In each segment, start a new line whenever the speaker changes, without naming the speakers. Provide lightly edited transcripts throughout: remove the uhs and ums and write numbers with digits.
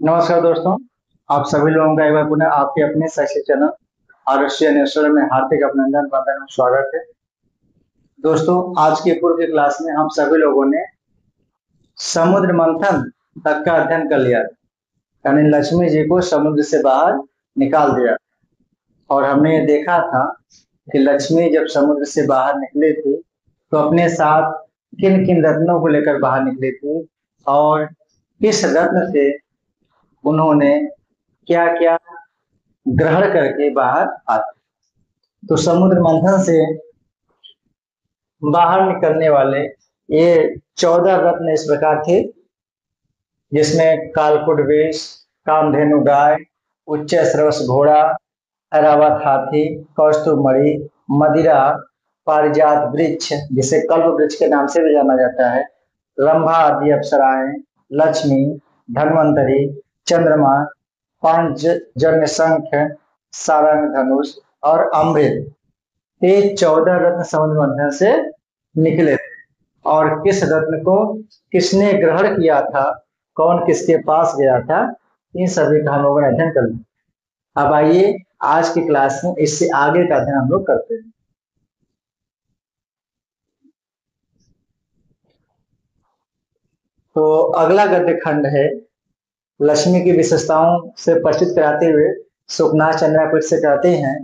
नमस्कार दोस्तों। आप सभी लोगों का एक बार पुनः आपके अपने शैक्षिक चैनल आदर्श नेशनल में हार्दिक अभिनंदन वंदन और स्वागत है। दोस्तों, आज की पूर्व की क्लास में हम सभी लोगों ने समुद्र मंथन तक का अध्ययन कर लिया, यानी लक्ष्मी जी को समुद्र से बाहर निकाल दिया। और हमने ये देखा था कि लक्ष्मी जब समुद्र से बाहर निकली थी तो अपने साथ किन किन रत्नों को लेकर बाहर निकली थी और किस रत्न से उन्होंने क्या क्या ग्रहण करके बाहर आते। तो समुद्र मंथन से बाहर निकलने वाले ये 14 रत्न इस प्रकार थे, जिसमें कालकुट विष, कामधेनु गाय, उच्च श्रवस घोड़ा, ऐरावत हाथी, कौस्तुभ मणि, मदिरा, पारिजात वृक्ष जिसे कल्प वृक्ष के नाम से भी जाना जाता है, रंभा आदि अप्सराएं, लक्ष्मी, धन्वंतरी, चंद्रमा, पांचजन्य शंख, सारंग धनुष और अमृत, ये 14 रत्न समुद्र मंथन से निकले थे। और किस रत्न को किसने ग्रहण किया था, कौन किसके पास गया था, इन सभी का हम लोगों ने अध्ययन कर लिया। अब आइए आज की क्लास में इससे आगे का अध्ययन हम लोग करते हैं। तो अगला गद्य खंड है, लक्ष्मी की विशेषताओं से परिचित कराते हुए सुखनाथ चंद्रापीठ से कहते हैं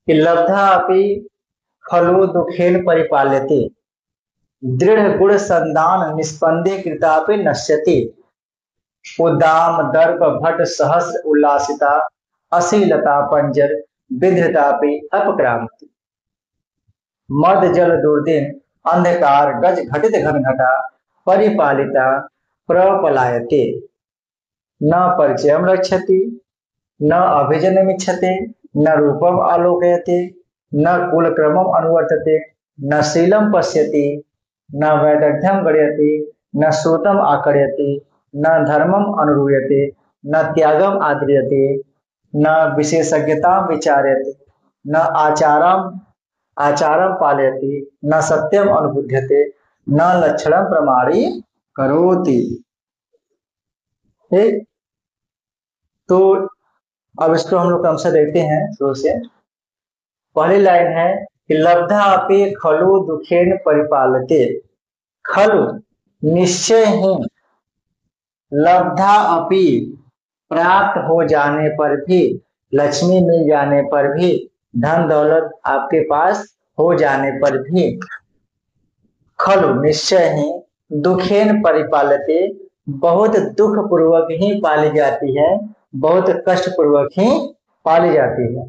कि लब्धा अपि खलु दुखेन परिपाल्यते, दृढ़ गुण संदान निस्पंदे कृतापि नश्यति, उदाम दर्प भट सहस्र उल्लासिता, असीलता पंजर विधृतापि अपक्रांति, मद जल दुर्दिन अंधकार गज घटित घन घटा, परिपालिता प्रपलायते, न परिचयम रक्षति, न अभिजनमिच्छते, न रूपम आलोकयते, न कुलक्रमम अनुवर्तते, न शीलम पश्यति, न वैदग्ध्यम गणयति, न श्रुतम आकर्यति, न धर्मम अनुरूयते, न त्यागम आदर्यते, न विशेषज्ञता विचार्यते, न आचारम पालयति, न सत्यम अनुबुध्यते, न लक्षणम प्रमाणी करोति। ठीक, तो अब इसको हम लोग क्रमशः देखते हैं शुरू से। पहली लाइन है कि लब्धा अपि खलु दुखेन परिपालते, खलु निश्चय ही, लब्धा अपि प्राप्त हो जाने पर भी, लक्ष्मी मिल जाने पर भी, धन दौलत आपके पास हो जाने पर भी, खलु निश्चय ही, दुखेन परिपालते, बहुत दुख पूर्वक ही पाली जाती है, बहुत कष्ट पूर्वक ही पाली जाती है।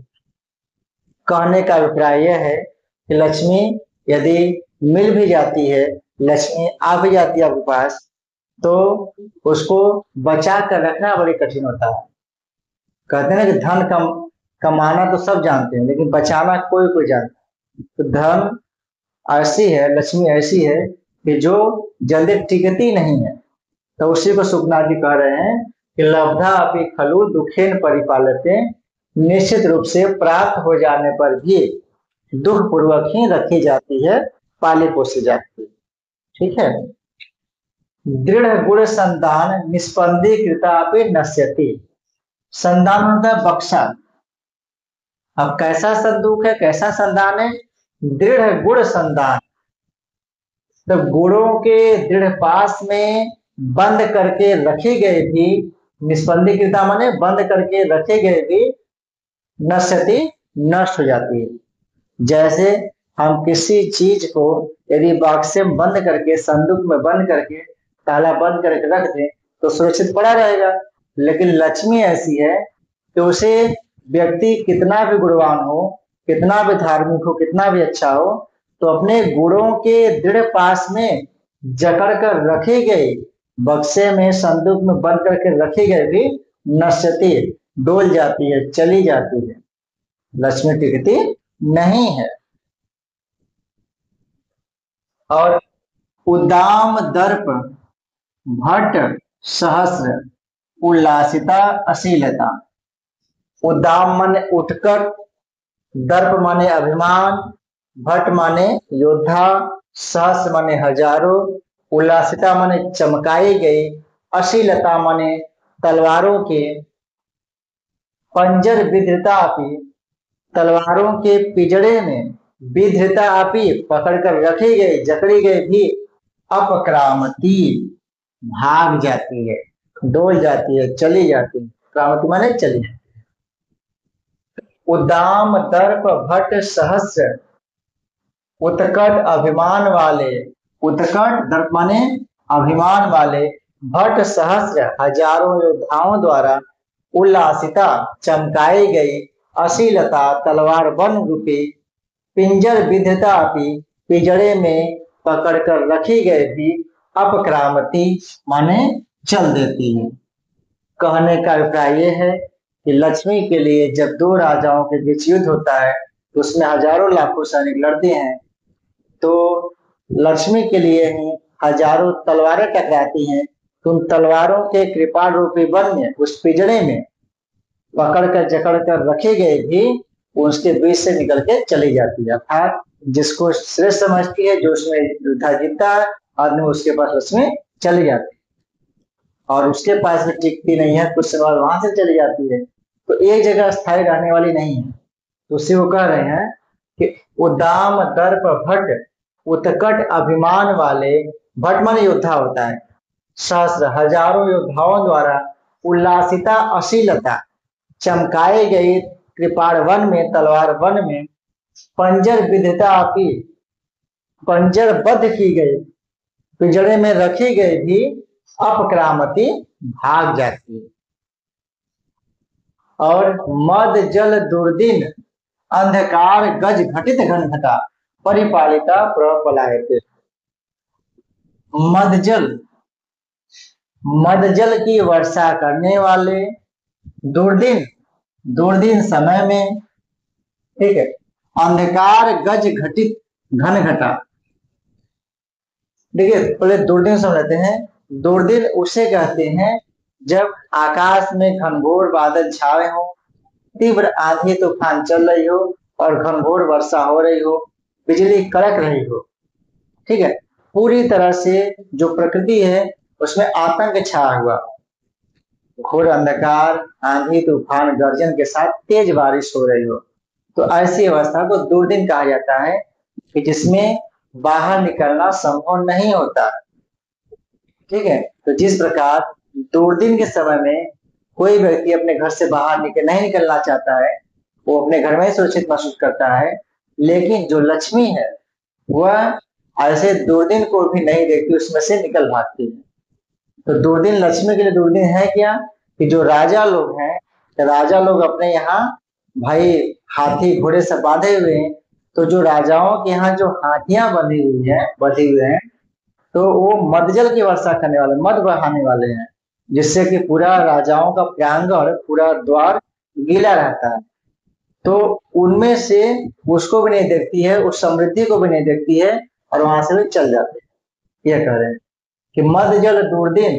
कहने का अभिप्राय यह है कि लक्ष्मी यदि मिल भी जाती है, लक्ष्मी आ भी जाती है आपके पास, तो उसको बचा कर रखना बड़ी कठिन होता है। कहते हैं ना कि धन कमाना तो सब जानते हैं, लेकिन बचाना कोई कोई जानता है। तो धन ऐसी है, लक्ष्मी ऐसी है कि जो जल्दी टिकती नहीं है। तो उसी को सुखनाथ जी कह रहे हैं कि लब्धा अपि खलु दुखेन परिपालते, निश्चित रूप से प्राप्त हो जाने पर भी दुख पूर्वक ही रखी जाती है, पाली पोसी जाती है। ठीक है। दृढ़ गुण संदान निस्पंदी कृतापि नश्यति, संदान होता है बक्सा। अब कैसा संदूक है, कैसा संदान है? दृढ़ गुण संदान, तो गुणों के दृढ़ पास में बंद करके रखे गए भी, निस्पंदी कृता माने बंद करके रखे गए भी, नश्यति नष्ट हो जाती है। जैसे हम किसी चीज को यदि बॉक्स में बंद करके, संदूक में बंद करके, ताला बंद करके रख दें तो सुरक्षित पड़ा रहेगा। लेकिन लक्ष्मी ऐसी है कि उसे व्यक्ति कितना भी गुणवान हो, कितना भी धार्मिक हो, कितना भी अच्छा हो, तो अपने गुणों के दृढ़ पास में जकड़ कर रखे गए, बक्से में संदूक में बंद करके रखे गए भी, नश्यति डोल जाती है, चली जाती है, लक्ष्मी टिकती नहीं है। और उदाम दर्प भट्ट सहस्र उल्लासिता अशीलता, उदाम माने उठकर, दर्प माने अभिमान, भट्ट माने योद्धा, सहस्र माने हजारों, उल्लासिता माने चमकाई गई, अशीलता माने तलवारों के पंजर विधृता अपि, तलवारों के पिजड़े में विधृता अपि पकड़कर रखी गई जकड़ी गई भी अपक्रामती भाग जाती है, डोल जाती है, चली जाती है। क्रामती माने चली जाती है। उदाम दर्प भट्ट सहस्र उत्कट अभिमान वाले, उत्कट दर्प माने अभिमान वाले, भट्ट सहस्र हजारों योद्धाओं द्वारा उल्लासिता चमकाई गई अशीलता तलवार बन रूपी पिंजर विधता अपि पिंजड़े में पकड़कर रखी गई भी अपक्रामती माने चल देती है। कहने का अभिप्राय यह है कि लक्ष्मी के लिए जब दो राजाओं के बीच युद्ध होता है तो उसमें हजारों लाखों सैनिक लड़ते हैं, तो लक्ष्मी के लिए ही हजारों तलवारें टकराती हैं, तो उन तलवारों के कृपाल रूपी वन में उस पिंजड़े में पकड़ कर जकड़ कर रखे गए भी उसके बीच से निकल के चली जाती है। अर्थात जिसको श्रेष्ठ समझती है, जो उसमें युद्ध जीतता है, आदमी उसके पास उसमें चली जाती है, और उसके पास में टिकती नहीं है, कुछ समय वहां से चली जाती है, तो एक जगह स्थायी रहने वाली नहीं है। तो उसे वो कह रहे हैं कि उदाम दर्प भट्ट उत्कट अभिमान वाले, भट्ट माने योद्धा होता है, सहस्र हजारों योद्धाओं द्वारा उल्लासिता अशीलता चमकाए गई कृपाण वन में, तलवार वन में पंजर विधता अपि पंजर बद्ध की गई पिंजड़े में रखी गई भी अपक्रामती भाग जाती है। और मद जल दुर्दिन अंधकार गज घटित घन घटा परिपालिता प्रपलायते। मदजल, मदजल की वर्षा करने वाले, दुर्दिन, दुर्दिन समय में, ठीक है, अंधकार गज घटित घन घटा। देखिए पहले दुर्दिन समझ लेते हैं। दुर्दिन उसे कहते हैं जब आकाश में घनघोर बादल छाए हो, तीव्र आंधी तूफान चल रही हो और घनघोर वर्षा हो रही हो, बिजली कड़क रही हो, ठीक है, पूरी तरह से जो प्रकृति है उसमें आतंक छाया हुआ, घोर अंधकार, आंधी तूफान गर्जन के साथ तेज बारिश हो रही हो, तो ऐसी अवस्था को दुर्दिन कहा जाता है कि जिसमें बाहर निकलना संभव नहीं होता, ठीक है। तो जिस प्रकार दुर्दिन के समय में कोई व्यक्ति अपने घर से बाहर नहीं निकलना चाहता है, वो अपने घर में सुरक्षित महसूस करता है, लेकिन जो लक्ष्मी है वह ऐसे दुर्दिन को भी नहीं देखती, उसमें से निकल भागती है। तो दुर्दिन लक्ष्मी के लिए दुर्दिन है क्या कि जो राजा लोग हैं, राजा लोग अपने यहाँ भाई हाथी घोड़े सब बांधे हुए हैं, तो जो राजाओं के यहाँ जो हाथियां बंधी हुए हैं, तो वो मदजल की वर्षा करने वाले, मद बहाने वाले हैं, जिससे कि पूरा राजाओं का प्रांगण, पूरा द्वार गीला रहता है। तो उनमें से उसको भी नहीं देखती है, उस समृद्धि को भी नहीं देखती है, और वहां से भी चल जाते हैं। यह कह रहे हैं कि मद जल दुर्दिन,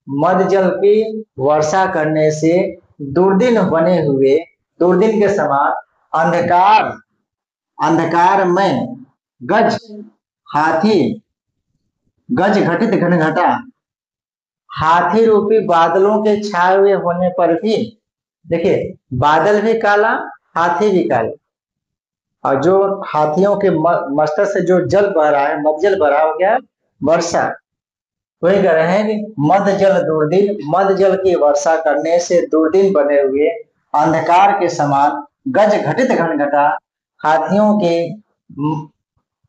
मद जल की वर्षा करने से दुर्दिन बने हुए, दुर्दिन के समान अंधकार, अंधकार में गज हाथी, गज घटित घन घटा, हाथी रूपी बादलों के छाए हुए होने पर भी, देखिए बादल भी काला, हाथी भी काला, और जो हाथियों के मस्तक से जो जल बह रहा है, मदजल बह रहा हो गया वर्षा, वही कह रहे हैं कि मद जल दुर्दिन, मद जल की वर्षा करने से दुर्दिन बने हुए अंधकार के समान गज घटित घन घटा, हाथियों के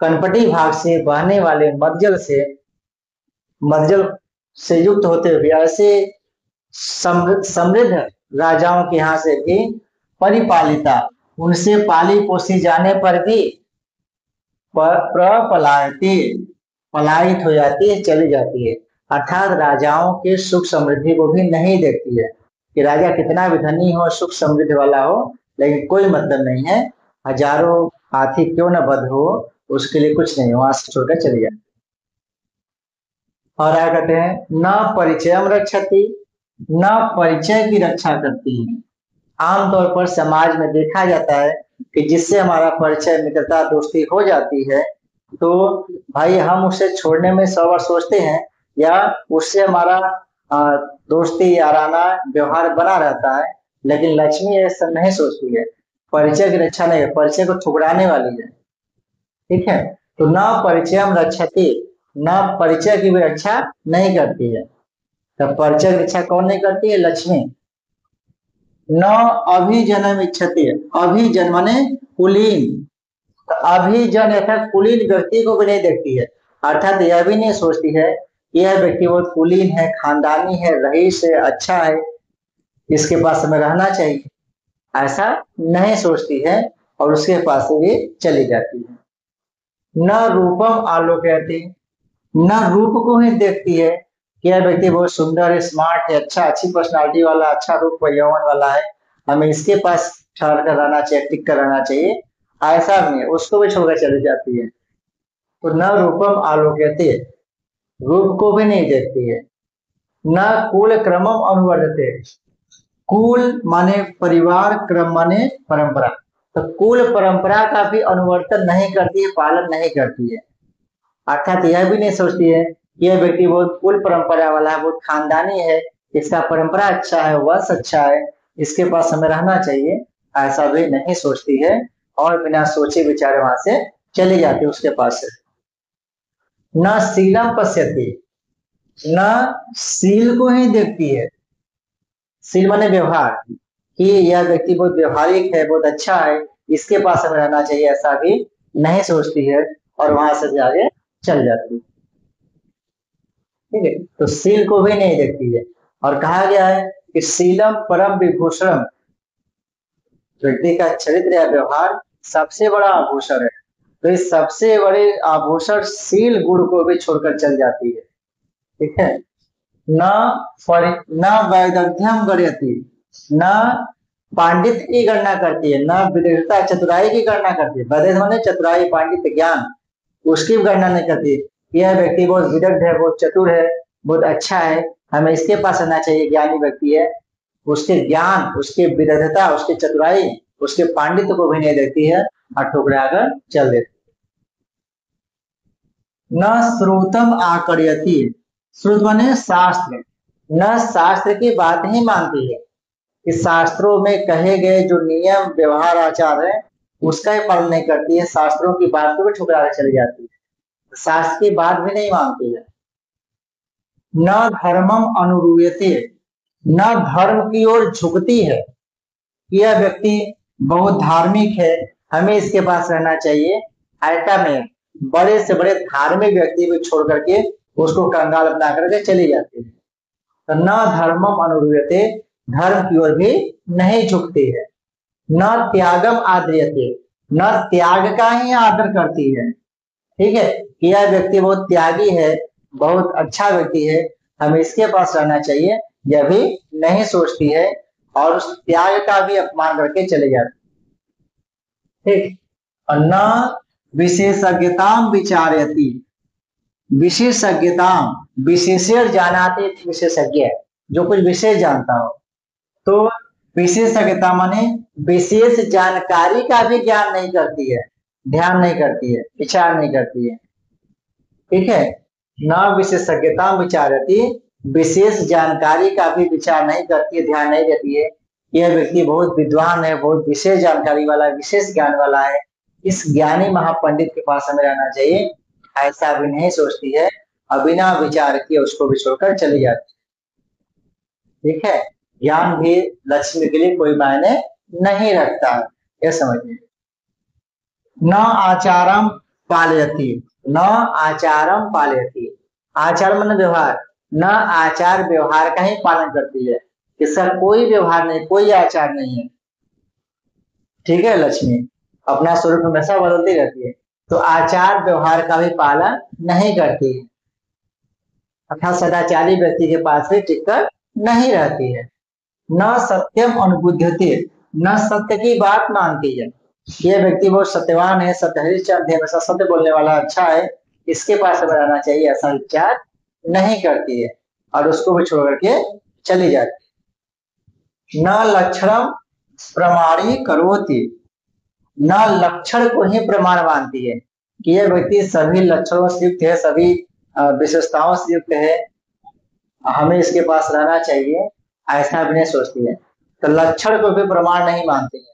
कनपटी भाग से बहने वाले मदजल से युक्त होते हुए ऐसे समृद्ध राजाओं के यहाँ से भी परिपालिता, उनसे पाली पोसी जाने पर भी प्रपलायती, पलायित हो जाती है, चली जाती है। अर्थात राजाओं के सुख समृद्धि को भी नहीं देखती है कि राजा कितना भी धनी हो, सुख समृद्धि वाला हो, लेकिन कोई मतलब नहीं है, हजारों हाथी क्यों न बध हो, उसके लिए कुछ नहीं, वहां से छोड़कर चली जाती। और क्या कहते हैं, न परिचयम रक्षति, न परिचय की रक्षा करती है। आमतौर पर समाज में देखा जाता है कि जिससे हमारा परिचय, मित्रता, दोस्ती हो जाती है, तो भाई हम उसे छोड़ने में 100 बार सोचते हैं, या उससे हमारा दोस्ती याराना व्यवहार बना रहता है, लेकिन लक्ष्मी ऐसा नहीं सोचती है, परिचय की रक्षा नहीं है, परिचय को ठुकराने वाली है। ठीक है, तो न परिचयम रक्षति, न परिचय की भी रक्षा नहीं करती है। तो परिचय की रक्षा कौन नहीं करती है? लक्ष्मी। न अभिजनम इच्छति, अभिजन माने कुलीन, तो अभिजन अर्थात कुलीन व्यक्ति को भी नहीं देखती है, अर्थात यह भी नहीं सोचती है यह व्यक्ति बहुत कुलीन है, खानदानी है, रईस है, अच्छा है, इसके पास हमें रहना चाहिए, ऐसा नहीं सोचती है और उसके पास से भी चली जाती है। न रूपम आलोकयति, न रूप को ही देखती है कि यह व्यक्ति बहुत सुंदर है, स्मार्ट है, अच्छा, अच्छी पर्सनालिटी वाला, अच्छा रूप यौवन वाला है, हमें इसके पास ठहर कर रहना चाहिए, टिक कर रहना चाहिए, ऐसा नहीं है, उसको भी छोड़कर चली जाती है। तो न रूपम आलोक्यते, रूप को भी नहीं देखती है। न कुल क्रमम अनुवर्तते, कुल माने परिवार, क्रम माने परंपरा, तो कुल परंपरा का भी अनुवर्तन नहीं करती है, पालन नहीं करती है, अर्थात यह भी नहीं सोचती है कि यह व्यक्ति बहुत कुल परंपरा वाला है, बहुत खानदानी है, इसका परंपरा अच्छा है, वंश अच्छा है, इसके पास हमें रहना चाहिए, ऐसा भी नहीं सोचती है और बिना सोचे विचारे वहां से चली जाती है उसके पास से। न शीलम पश्यति, न शील को ही देखती है, शील माने व्यवहार, कि यह व्यक्ति बहुत व्यवहारिक है, बहुत अच्छा है, इसके पास हमें रहना चाहिए, ऐसा भी नहीं सोचती है और वहां से आगे चल जाती है। ठीक है, तो शील को भी नहीं देखती है और कहा गया है कि शीलम परम विभूषण, व्यक्ति का चरित्र या व्यवहार सबसे बड़ा आभूषण है, तो इस सबसे बड़े आभूषण शील गुण को भी छोड़कर चल जाती है। ठीक है, न वैदग्ध्यम गणयति, न पांडित्य की गणना करती है, न विदग्धता चतुराई की गणना करती है, वैदग्ध्य माने चतुराई, पांडित्य, ज्ञान, उसकी गणना नहीं करती। यह व्यक्ति बहुत विदग्ध है, बहुत चतुर है, बहुत अच्छा है, हमें इसके पास रहना चाहिए, ज्ञानी व्यक्ति है, उसके ज्ञान, उसके विदग्धता, उसके चतुराई, उसके पांडित्य को भी नहीं देखती है और ठुकरा कर चल देती। न श्रुतम आकर्यति, श्रुत माने शास्त्र, न शास्त्र की बात ही मानती है, कि शास्त्रों में कहे गए जो नियम व्यवहार आचार है उसका ही पालन नहीं करती है, शास्त्रों की बात को भी ठुकरा कर चली जाती है, शास्त्र की बात भी नहीं मानती है। न धर्मम अनुरूयते, न धर्म की ओर झुकती है, यह व्यक्ति बहुत धार्मिक है, हमें इसके पास रहना चाहिए, ऐसा में बड़े से बड़े धार्मिक व्यक्ति को छोड़ करके उसको कंगाल बना करके चली जाती है। तो न धर्मम अनुरूयते, धर्म की ओर भी नहीं झुकती है। न त्यागम आद्रियते, न त्याग का ही आदर करती है। ठीक है, कि यह व्यक्ति बहुत त्यागी है, बहुत अच्छा व्यक्ति है, हमें इसके पास रहना चाहिए, यह भी नहीं सोचती है और उस त्याग का भी अपमान करके चले जाती। ठीक, और न विशेषज्ञताम विचारयति, विशेषज्ञताम, विशेषज्ञ जानाते, विशेषज्ञ जो कुछ विशेष जानता हो, तो विशेषज्ञता माने विशेष जानकारी का भी ज्ञान नहीं करती है, ध्यान नहीं करती है, विचार नहीं करती है। ठीक है, न विशेषज्ञता विचारती, विशेष जानकारी का भी विचार नहीं करती है, ध्यान नहीं देती है, यह व्यक्ति बहुत विद्वान है, बहुत विशेष जानकारी वाला है, विशेष ज्ञान वाला है, इस ज्ञानी महापंडित के पास हमें रहना चाहिए, ऐसा भी नहीं सोचती है और बिना विचार किए उसको भी छोड़कर चली जाती है। ठीक है, ज्ञान भी लक्ष्मी के लिए कोई मायने नहीं रखता है, यह समझिए। न आचारम पालयति, न आचारम पालयति, आचार मन व्यवहार, न आचार व्यवहार का ही पालन करती है, इसका कोई व्यवहार नहीं, कोई आचार नहीं है। ठीक है, लक्ष्मी अपना स्वरूप हमेशा बदलती रहती है, तो आचार व्यवहार का भी पालन नहीं करती है, अर्थात सदाचारी व्यक्ति के पास भी टिककर नहीं रहती है। न सत्यम अनुबुद्धते, न सत्य की बात मानती है, ये व्यक्ति बहुत सत्यवान है, सत्यहरिश्चंद्र है, हमेशा सत्य बोलने वाला अच्छा है, इसके पास हमें रहना चाहिए, ऐसा विचार नहीं करती है और उसको भी छोड़ करके चली जाती। न लक्षणम प्रमाणी करोति, न लक्षण को ही प्रमाण मानती है, कि यह व्यक्ति सभी लक्षणों से युक्त है, सभी विशेषताओं से युक्त है, हमें इसके पास रहना चाहिए, ऐसा भी नहीं सोचती है। तो लक्षण को भी प्रमाण नहीं मानती है।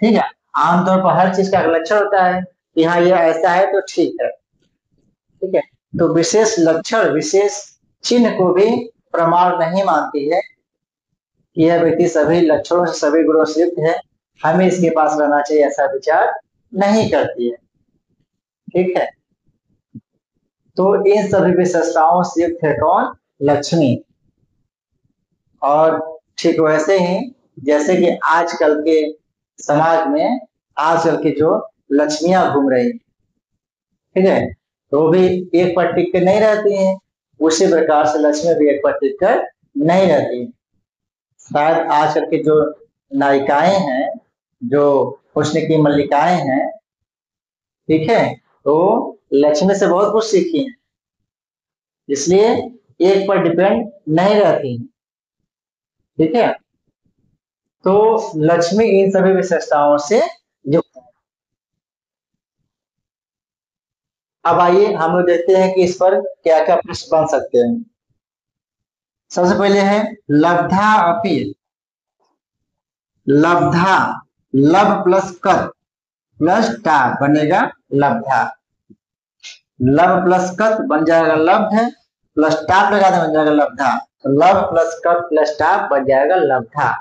ठीक है, आमतौर पर हर चीज का लक्षण होता है कि हाँ ये ऐसा है तो ठीक है। ठीक है, तो विशेष लक्षण विशेष चिन्ह को भी प्रमाण नहीं मानती है कि यह व्यक्ति सभी लक्षणों से सभी गुणों से युक्त है, हमें इसके पास रहना चाहिए, ऐसा विचार नहीं करती है। ठीक है, तो इन सभी विशेषताओं से युक्त है कौन? लक्ष्मी। और ठीक वैसे ही जैसे कि आजकल के समाज में आजकल की जो लक्ष्मियां घूम रही, ठीक है, तो वो भी एक पर टिक कर नहीं रहती हैं, उसी प्रकार से लक्ष्मी भी एक पर टिक कर नहीं रहती। शायद आजकल की जो नायिकाएं हैं, जो हुस्न की मल्लिकाएं हैं, ठीक है, तो लक्ष्मी से बहुत कुछ सीखी है, इसलिए एक पर डिपेंड नहीं रहती। ठीक है, तो लक्ष्मी इन सभी विशेषताओं से युक्त है। अब आइए हम लोग देखते हैं कि इस पर क्या क्या प्रश्न बन सकते हैं। सबसे पहले है लब्धा अपि। लब्धा, लब प्लस कर प्लस टा बनेगा लब्धा। लब प्लस कत बन जाएगा लब्ध, प्लस टाप लगा दे बन जाएगा लब्धा। लब प्लस कत प्लस टाप बन जाएगा लब्धा।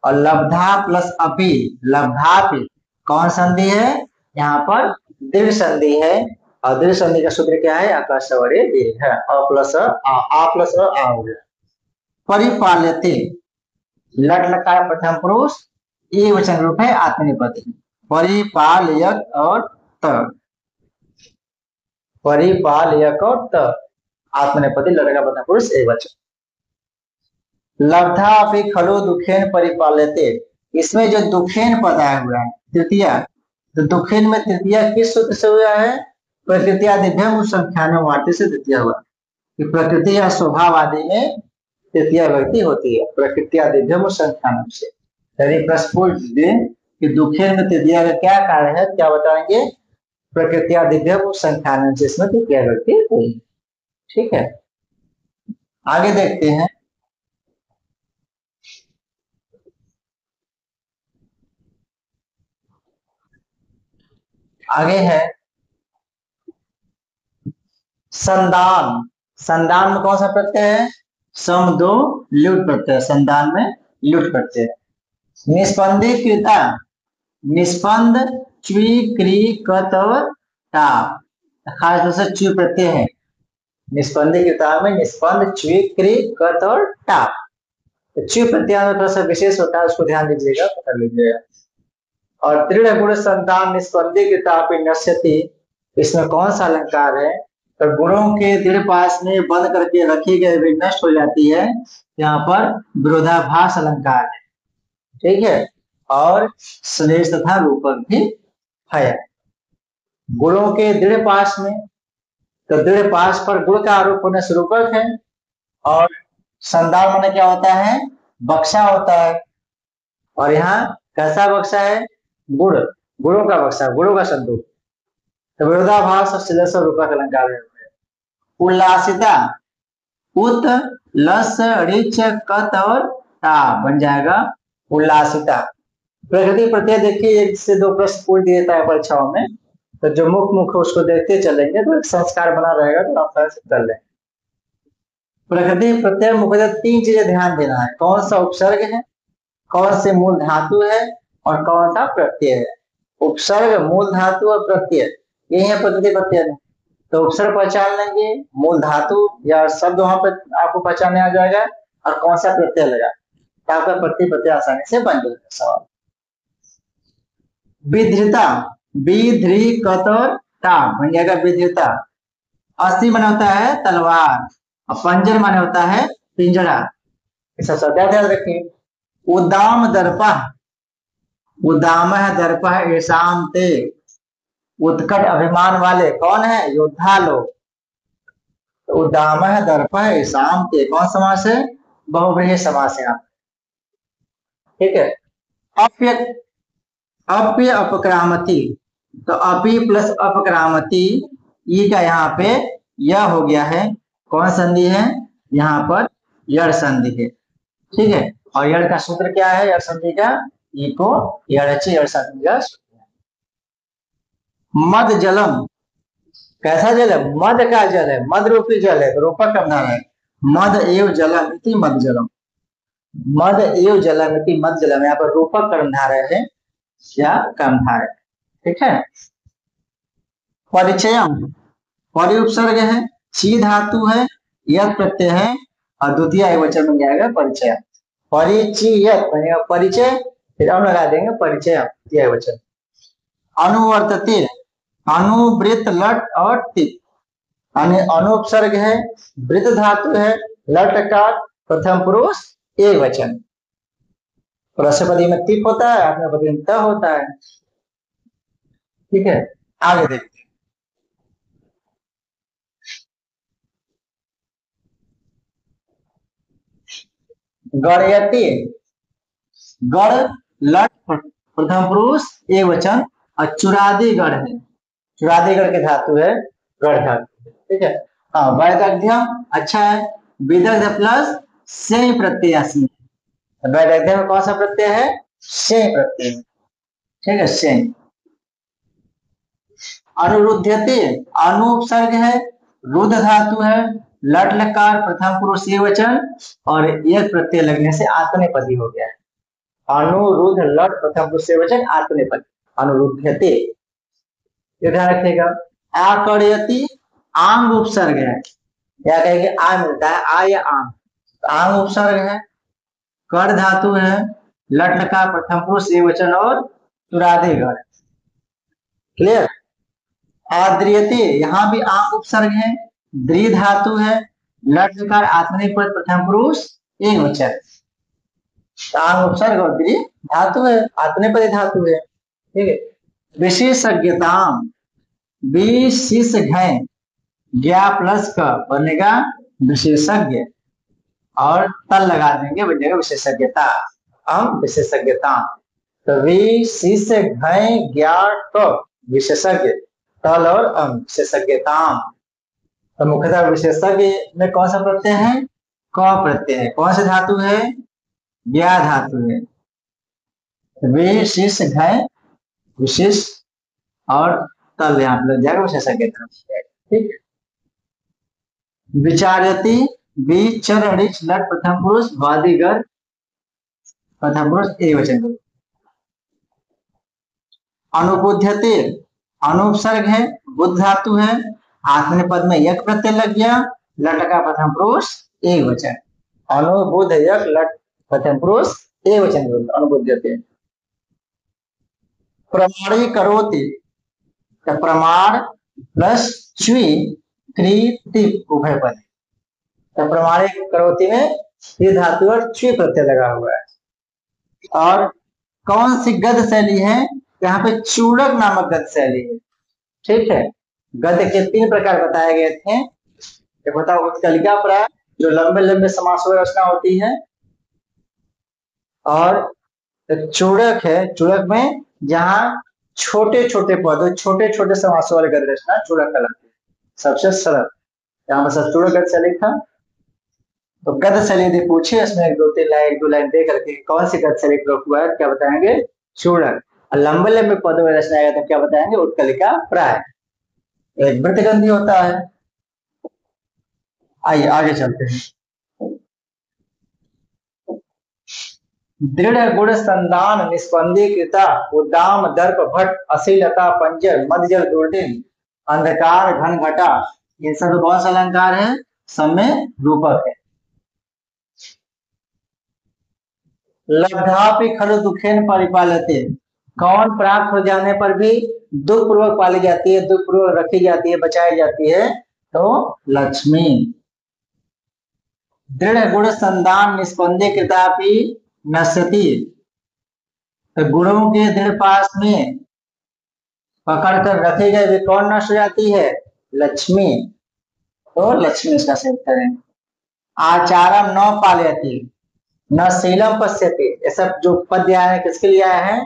और लब्धा प्लस अपि, लब्धापि कौन संधि है? यहाँ पर दीर्घ संधि है, और दीर्घ संधि का सूत्र क्या है? आकाशवर्य दीर्घ है। अ प्लस आ प्लस आ हो गया। परिपाल्यते, लट लकार प्रथम पुरुष, एक वचन रूप है आत्मनेपदी। परिपालयक और त, परिपालयक और त आत्मनेपदी लट का प्रथम पुरुष एक वचन। लब्धा अपि खलु दुखेन परिपाल्यते, इसमें जो दुखेन पद आया हुआ है तृतीया, तो दुखेन में तृतीया किस सूत्र से हुआ है? प्रकृत्यादिभ्यम संख्यान वार्ते से तृतीया हुआ कि प्रकृति या स्वभाव आदि में तृतीया व्यक्ति होती है, प्रकृत्यादिभ्यम संख्यान से। यदि प्रश्न पूछ दें कि दुखेन में तृतीया का क्या कार्य है, क्या बताएंगे? प्रकृत्यादिभ्यम संख्यान से इसमें तृतीया व्यक्ति हुई। ठीक है, आगे देखते हैं। आगे है संदान। संदान में कौन सा प्रत्यय है? सम दो ल्युट प्रत्यय, संदान में ल्युट प्रत्यय। निष्पंदीकृता, निष्पंद च्वी क्री कत और टा, खास तौर से च्वी प्रत्यय है। निष्पंदीकृता में निष्पंद च्वी क्री कत और टा, तो च्वी प्रत्यय में थोड़ा सा विशेष होता है, उसको ध्यान दीजिएगा, पकड़ लीजिएगा। और दृढ़ गुण संतान निष्पंदीकृता नश्यति, इसमें कौन सा अलंकार है? तो गुणों के दृढ़ पास में बंद करके रखी गई भी नष्ट हो जाती है, यहाँ पर विरोधाभास अलंकार है। ठीक है, और स्नेह तथा रूपक भी है। गुणों के दृढ़ पास में, तो दृढ़ पास पर गुण का आरोप होने से रूपक है, और संदान माने क्या होता है? बक्सा होता है। और यहाँ कैसा बक्सा है? गुण, गुणों का बक्सा, गुणों का संदूक। तो विरोधाभास और सिलस रूपक अलंकार है। उल्लासिता, उत लस ऋच कत और ता बन जाएगा उल्लासिता। प्रकृति प्रत्यय देखिए, एक से दो प्रश्न पूछ दिए था परीक्षाओं में, तो जो मुख्य उसको देखते चलेंगे तो एक संस्कार बना रहेगा, तो आप कर लें। प्रकृति प्रत्यय मुख्यतः तीन चीजें ध्यान देना है, कौन सा उपसर्ग है, कौन से मूल धातु है, और कौन सा प्रत्यय है। उपसर्ग, मूल धातु और प्रत्यय, यही है प्रकृति प्रत्यय में। तो उपसर्ग पहचान लेंगे, मूल धातु या शब्द वहां पर आपको पहचानने आ जाएगा, और कौन सा प्रत्यय लगा, तो आपका प्रति प्रत्यय आसानी से बन जाएगा सवाल। विधृता, विध्री कतर ता बन जाएगा विधृता। अस्सी माने होता है तलवार, और पंजर माने होता है पिंजरा। ऐसा सब ध्यान रखिए। उदाम दर्पा, उदाम दर्पा ऐसाम ते, उत्कट अभिमान वाले कौन है? योद्धा लोग। उदाम दर्प ऐसाम ते कौन समास है? बहुव्रीहि समास है। ठीक है, अप्य, अप्य अपक्रामति, तो अपि प्लस अपक्रामति, ई का यहाँ पे यह हो गया है, कौन संधि है? यहाँ पर यड़ संधि है, ठीक है। और यड़ का सूत्र क्या है, यड़ संधि का, इको यड़च यड़ संधि का सूत्र है। मद जलम, कैसा जल है, मद का जल है, मद रूपी जल है, रूपक कम धारा है। मद एव जलम इति मद जलम, मद एव जलम इति मद जलम, यहाँ पर रूपक कर्मधारय है या कर्मधारय, ठीक है। परिचयम, परि उपसर्ग है, ची धातु है, यत प्रत्यय है, और द्वितीय एकवचन बन जाएगा परिचय। परिचयत बनेगा परिचय, फिर हम लगा देंगे परिचय द्वितीय एकवचन। अनुवर्तते, अनुवृत लट और टिप, अनुपसर्ग है, वृत धातु है, लट का प्रथम पुरुष एक वचन, प्रश्नपदी में टिप होता है, आत्मपदी में त होता है, ठीक है। आगे देखते हैं। गणयति, गण लट प्रथम पुरुष एक वचन, और चुरादिगढ़ है, चुरादिगढ़ के धातु है गढ़ धातु, ठीक है। हाँ, वैदग्ध्यम अच्छा है, विदग्ध प्लस से प्रत्यय, वैदग्ध्य में कौन सा प्रत्यय है, से प्रत्यय, ठीक है, से। अनुरुध्यते, अनुपसर्ग है, रुद्ध धातु है, लट लकार प्रथम पुरुष एक वचन, और एक प्रत्यय लगने से आत्मनेपदी हो गया है। अनुरुद्ध लट प्रथम पुरुष एक वचन आत्मनेपदी, अनुरुध्यते, ये ध्यान रखिएगा। आकर्यति, आंग उपसर्ग है, या कहेंगे आ मिलता है, आ या आंग, आंग उपसर्ग है, कर धातु है, लट लकार प्रथम पुरुष एक वचन और तुरादेगढ़, क्लियर। आद्रियते, यहाँ भी आंग उपसर्ग है, द्रि धातु है, लट लकार आत्मनेपद प्रथम पुरुष एक वचन, आंग उपसर्ग और द्रि धातु है, आत्मनेपदी धातु है, ठीक है। विशेषज्ञताम, विशेष घय ज्ञा प्लस का बनेगा विशेषज्ञ, और तल लगा देंगे बनेगा विशेषज्ञता, हम विशेषज्ञता, तो विशेष घय ज्ञा क विशेषज्ञ, तल और अम विशेषज्ञता। तो मुख्यतः विशेषज्ञ में कौन सा प्रत्यय है, क प्रत्यय है, कौन सा धातु है, ज्ञा धातु है, विशेष घय विशेष और तल यहाँ पर लग जाएगा विशेषज्ञता, ठीक। विचारयति, विचर लट प्रथम पुरुष वादिगर प्रथम पुरुष एक वचन। अनुबुध्यते, अनुपसर्ग है, बुद्ध धातु है, आत्मनेपद में यक प्रत्यय लग गया, लट का प्रथम पुरुष एक वचन, अनुबुद्ध यक लट प्रथम पुरुष एक वचन, अनुबुध्यते। प्रमाणी करोति, प्रमाण प्लस च्वी कृति उभय पद, तो प्रमाणिक करोति में ये धातु और च्वी प्रत्यय लगा हुआ है। और कौन सी गद्य शैली है, यहाँ पे चूड़क नामक गद्य शैली है, ठीक है। गद्य के 3 प्रकार बताए गए थे, एक होता है उत्कलिका प्राय, जो लंबे लंबे समास रचना होती है, और चूड़क है, चूड़क में जहाँ छोटे छोटे पद, छोटे छोटे समासों वाले गद्य रचना चूड़क कहलाती है, सबसे सरल, यहाँ पर चूड़क गद्य शैली था। तो गद्य शैली यदि पूछे इसमें एक दो लाइन दे करके कौन सी गद्य शैली प्रयोग हुआ है, क्या बताएंगे, चूड़क। और लंबे लंबे पदों में रचना आएगा तो क्या बताएंगे, उत्कलिका प्राय, एक वृत्तगंधी होता है। आइए आगे चलते हैं। दृढ़ गुण संदान निस्पंदीकृता उद्दाम दर्प भट्ट अश्लीलता पंजर मध्यजल दुर्दिन अंधकार घन घटा, ये सब कौन सा अलंकार है, सब में रूपक है। लब्धापि खलु दुखेन परिपालते, कौन प्राप्त हो जाने पर भी दुख पूर्वक पाली जाती है, दुख पूर्वक रखी जाती है, बचाई जाती है, तो लक्ष्मी। दृढ़ गुण संदान निस्पंदीकृतापि नश्यति, तो गुणों के दृढ़ पास में पकड़कर रखे गए वे कौन नष्ट हो जाती है, लक्ष्मी, तो लक्ष्मी इसका सेव करें। आचारम न पालयति न शीलम पश्यति, ये सब जो पद आया है किसके लिए आया है,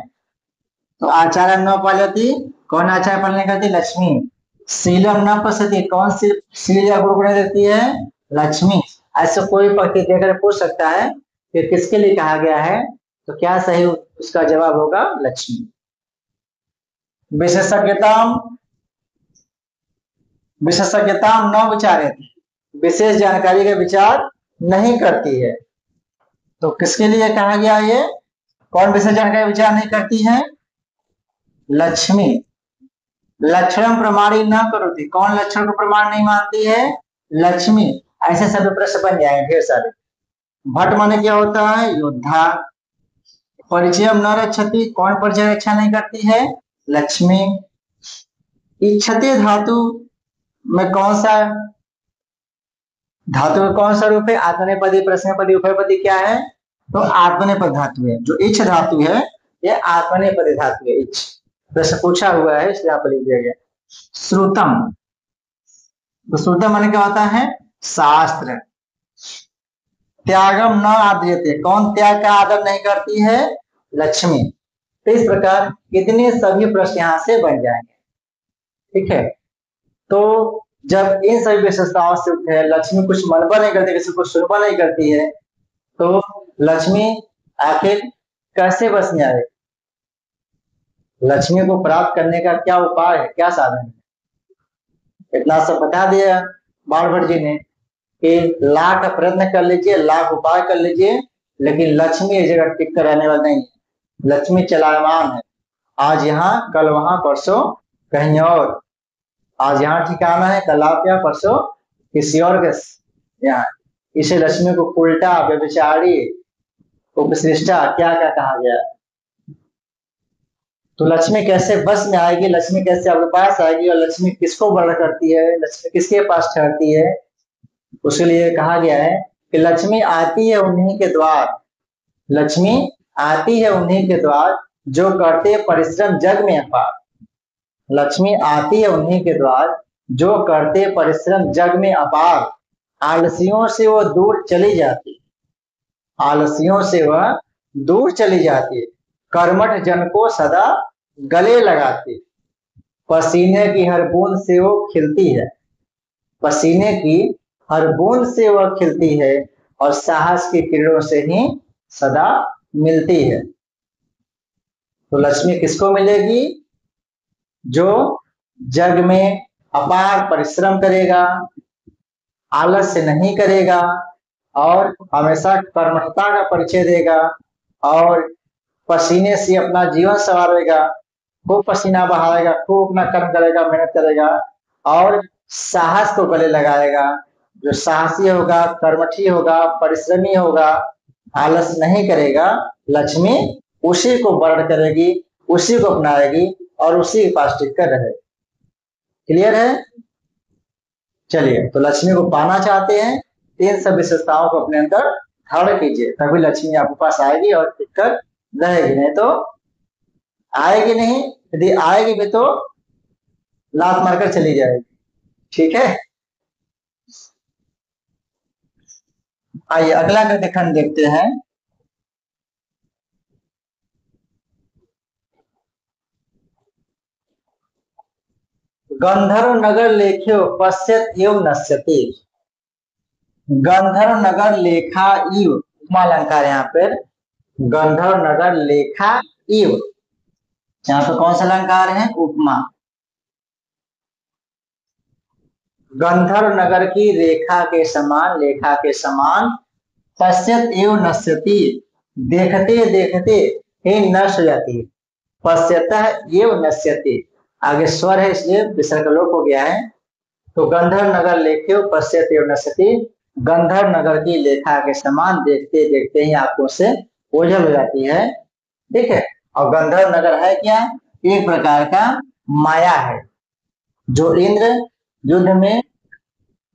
तो आचारम न पालयति, कौन आचार पालने करती, लक्ष्मी। शीलम न पश्यति, कौन सी शील या गुण देती है, लक्ष्मी। ऐसे कोई पंक्ति देकर पूछ सकता है कि किसके लिए कहा गया है, तो क्या सही उसका जवाब होगा लक्ष्मी। विशेषज्ञता न विचारे, विशेष जानकारी का विचार नहीं करती है। तो किसके लिए कहा गया ये, कौन विशेष जानकारी का विचार नहीं करती है, लक्ष्मी। लक्षण प्रमाणी न करोति, कौन लक्षण को प्रमाण नहीं मानती है, लक्ष्मी। ऐसे सभी प्रश्न बन जाएंगे ढेर सारे। भट्ट माने क्या होता है, योद्धा। परिचय न रक्षति, कौन परिचय रक्षा नहीं करती है, लक्ष्मी। इच्छते धातु में कौन सा धातु का कौन सा रूप है, आत्मनेपदी, प्रश्नपदी, उभयपदी क्या है, तो आत्मनेपद धातु है। जो इच्छ धातु है ये आत्मनेपदी धातु है। इच्छ प्रश्न पूछा हुआ है इसलिए आप लिख दिया गया। श्रुतम, तो श्रुतम माने क्या होता है, शास्त्र। त्यागम न आद्यते, कौन त्याग का आदर नहीं करती है, लक्ष्मी। तो इस प्रकार इतने सभी प्रश्न यहाँ से बन जाएंगे। ठीक है, तो जब इन सभी विशेषताओं से युक्त है, लक्ष्मी कुछ मनवा नहीं करती, किसी को सुनवा नहीं करती है, तो लक्ष्मी आखिर कैसे बस में आए, लक्ष्मी को प्राप्त करने का क्या उपाय है, क्या साधन है। इतना सब बता दिया बाणभट्ट जी ने कि लाख प्रयत्न कर लीजिए, लाख उपाय कर लीजिए, लेकिन लक्ष्मी इस जगह टिक कर रहने वाला नहीं है। लक्ष्मी चलायमान है, आज यहाँ कल वहां परसों कहीं और। आज यहाँ ठिकाना है, कल आप या परसों किसी और के यहाँ। इसे लक्ष्मी को उल्टा, व्यभिचारी, उपश्रिष्टा क्या क्या कहा गया। तो लक्ष्मी कैसे बस में आएगी, लक्ष्मी कैसे आपके पास आएगी, और लक्ष्मी किसको वर्ण करती है, लक्ष्मी किसके पास ठहरती है, उसके लिए कहा गया है कि लक्ष्मी आती है उन्हीं के द्वार, लक्ष्मी आती है उन्हीं के द्वार जो करते परिश्रम जग में अपार। लक्ष्मी आती है उन्हीं के द्वार जो करते परिश्रम जग में अपार। आलसियों से वह दूर चली जाती, आलसियों से वह दूर चली जाती, कर्मठ जन को सदा गले लगाती। पसीने की हर बूंद से वो खिलती है, पसीने की हर बूंद से वह खिलती है, और साहस की किरणों से ही सदा मिलती है। तो लक्ष्मी किसको मिलेगी, जो जग में अपार परिश्रम करेगा, आलस्य नहीं करेगा, और हमेशा कर्मठता का परिचय देगा, और पसीने से अपना जीवन संवारेगा, खूब पसीना बहाएगा, खूब अपना कर्म करेगा, मेहनत करेगा, और साहस को गले लगाएगा। जो साहसी होगा, कर्मठी होगा, परिश्रमी होगा, आलस नहीं करेगा, लक्ष्मी उसी को वर्ण करेगी, उसी को अपनाएगी, और उसी के पास टिक कर रहे। क्लियर है। चलिए, तो लक्ष्मी को पाना चाहते हैं, इन सब विशेषताओं को अपने अंदर धारण कीजिए, तभी लक्ष्मी आपके पास आएगी और टिक कर रहेगी, नहीं तो आएगी नहीं। यदि आएगी भी तो लात मारकर चली जाएगी। ठीक है, आइए अगला खंड देखते हैं। गंधर्व नगर लेख्यो पश्यत एवं नश्यति। गंधर्व नगर लेखा इव, उपमा अलंकार यहाँ पर, गंधर्व नगर लेखा इव, यहाँ पर कौन सा अलंकार है, उपमा। गंधर्व नगर की रेखा के समान, लेखा के समान, पश्यत एवं नश्यति, देखते देखते ही नष्ट हो जाती है। पश्यतः एवं नश्यति, आगे स्वर है इसलिए विसर्ग लोप हो गया है। तो गंधर्व नगर लेख्यो पश्यत एवं नश्यति, गंधर्व नगर की लेखा के समान देखते देखते ही आंखों से ओझल हो जाती है। ठीक है, और गंधर्व नगर है क्या, एक प्रकार का माया है, जो इंद्र युद्ध में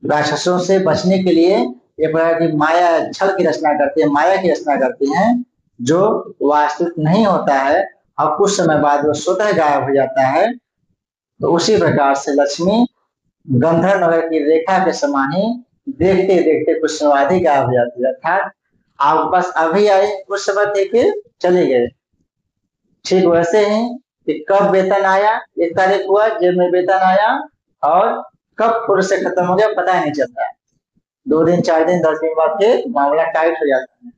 राक्षसों से बचने के लिए एक प्रकार की माया, छल की रचना करते हैं, माया की रचना करते हैं, जो वास्तविक नहीं होता है, और कुछ समय बाद वो स्वतः गायब हो जाता है। तो उसी प्रकार से लक्ष्मी गंधर्व नगर की रेखा के समान ही देखते देखते कुछ समय बाद ही गायब हो जाती है, अर्थात आप बस अभी आए, कुछ समय थे फिर चले गए। ठीक वैसे ही कि कब वेतन आया, 1 तारीख हुआ जेब में वेतन आया, और कब पूर्व से खत्म हो गया पता ही नहीं चलता है। 2 दिन 4 दिन 10 दिन बाद फिर मामला टाइट हो जाता है।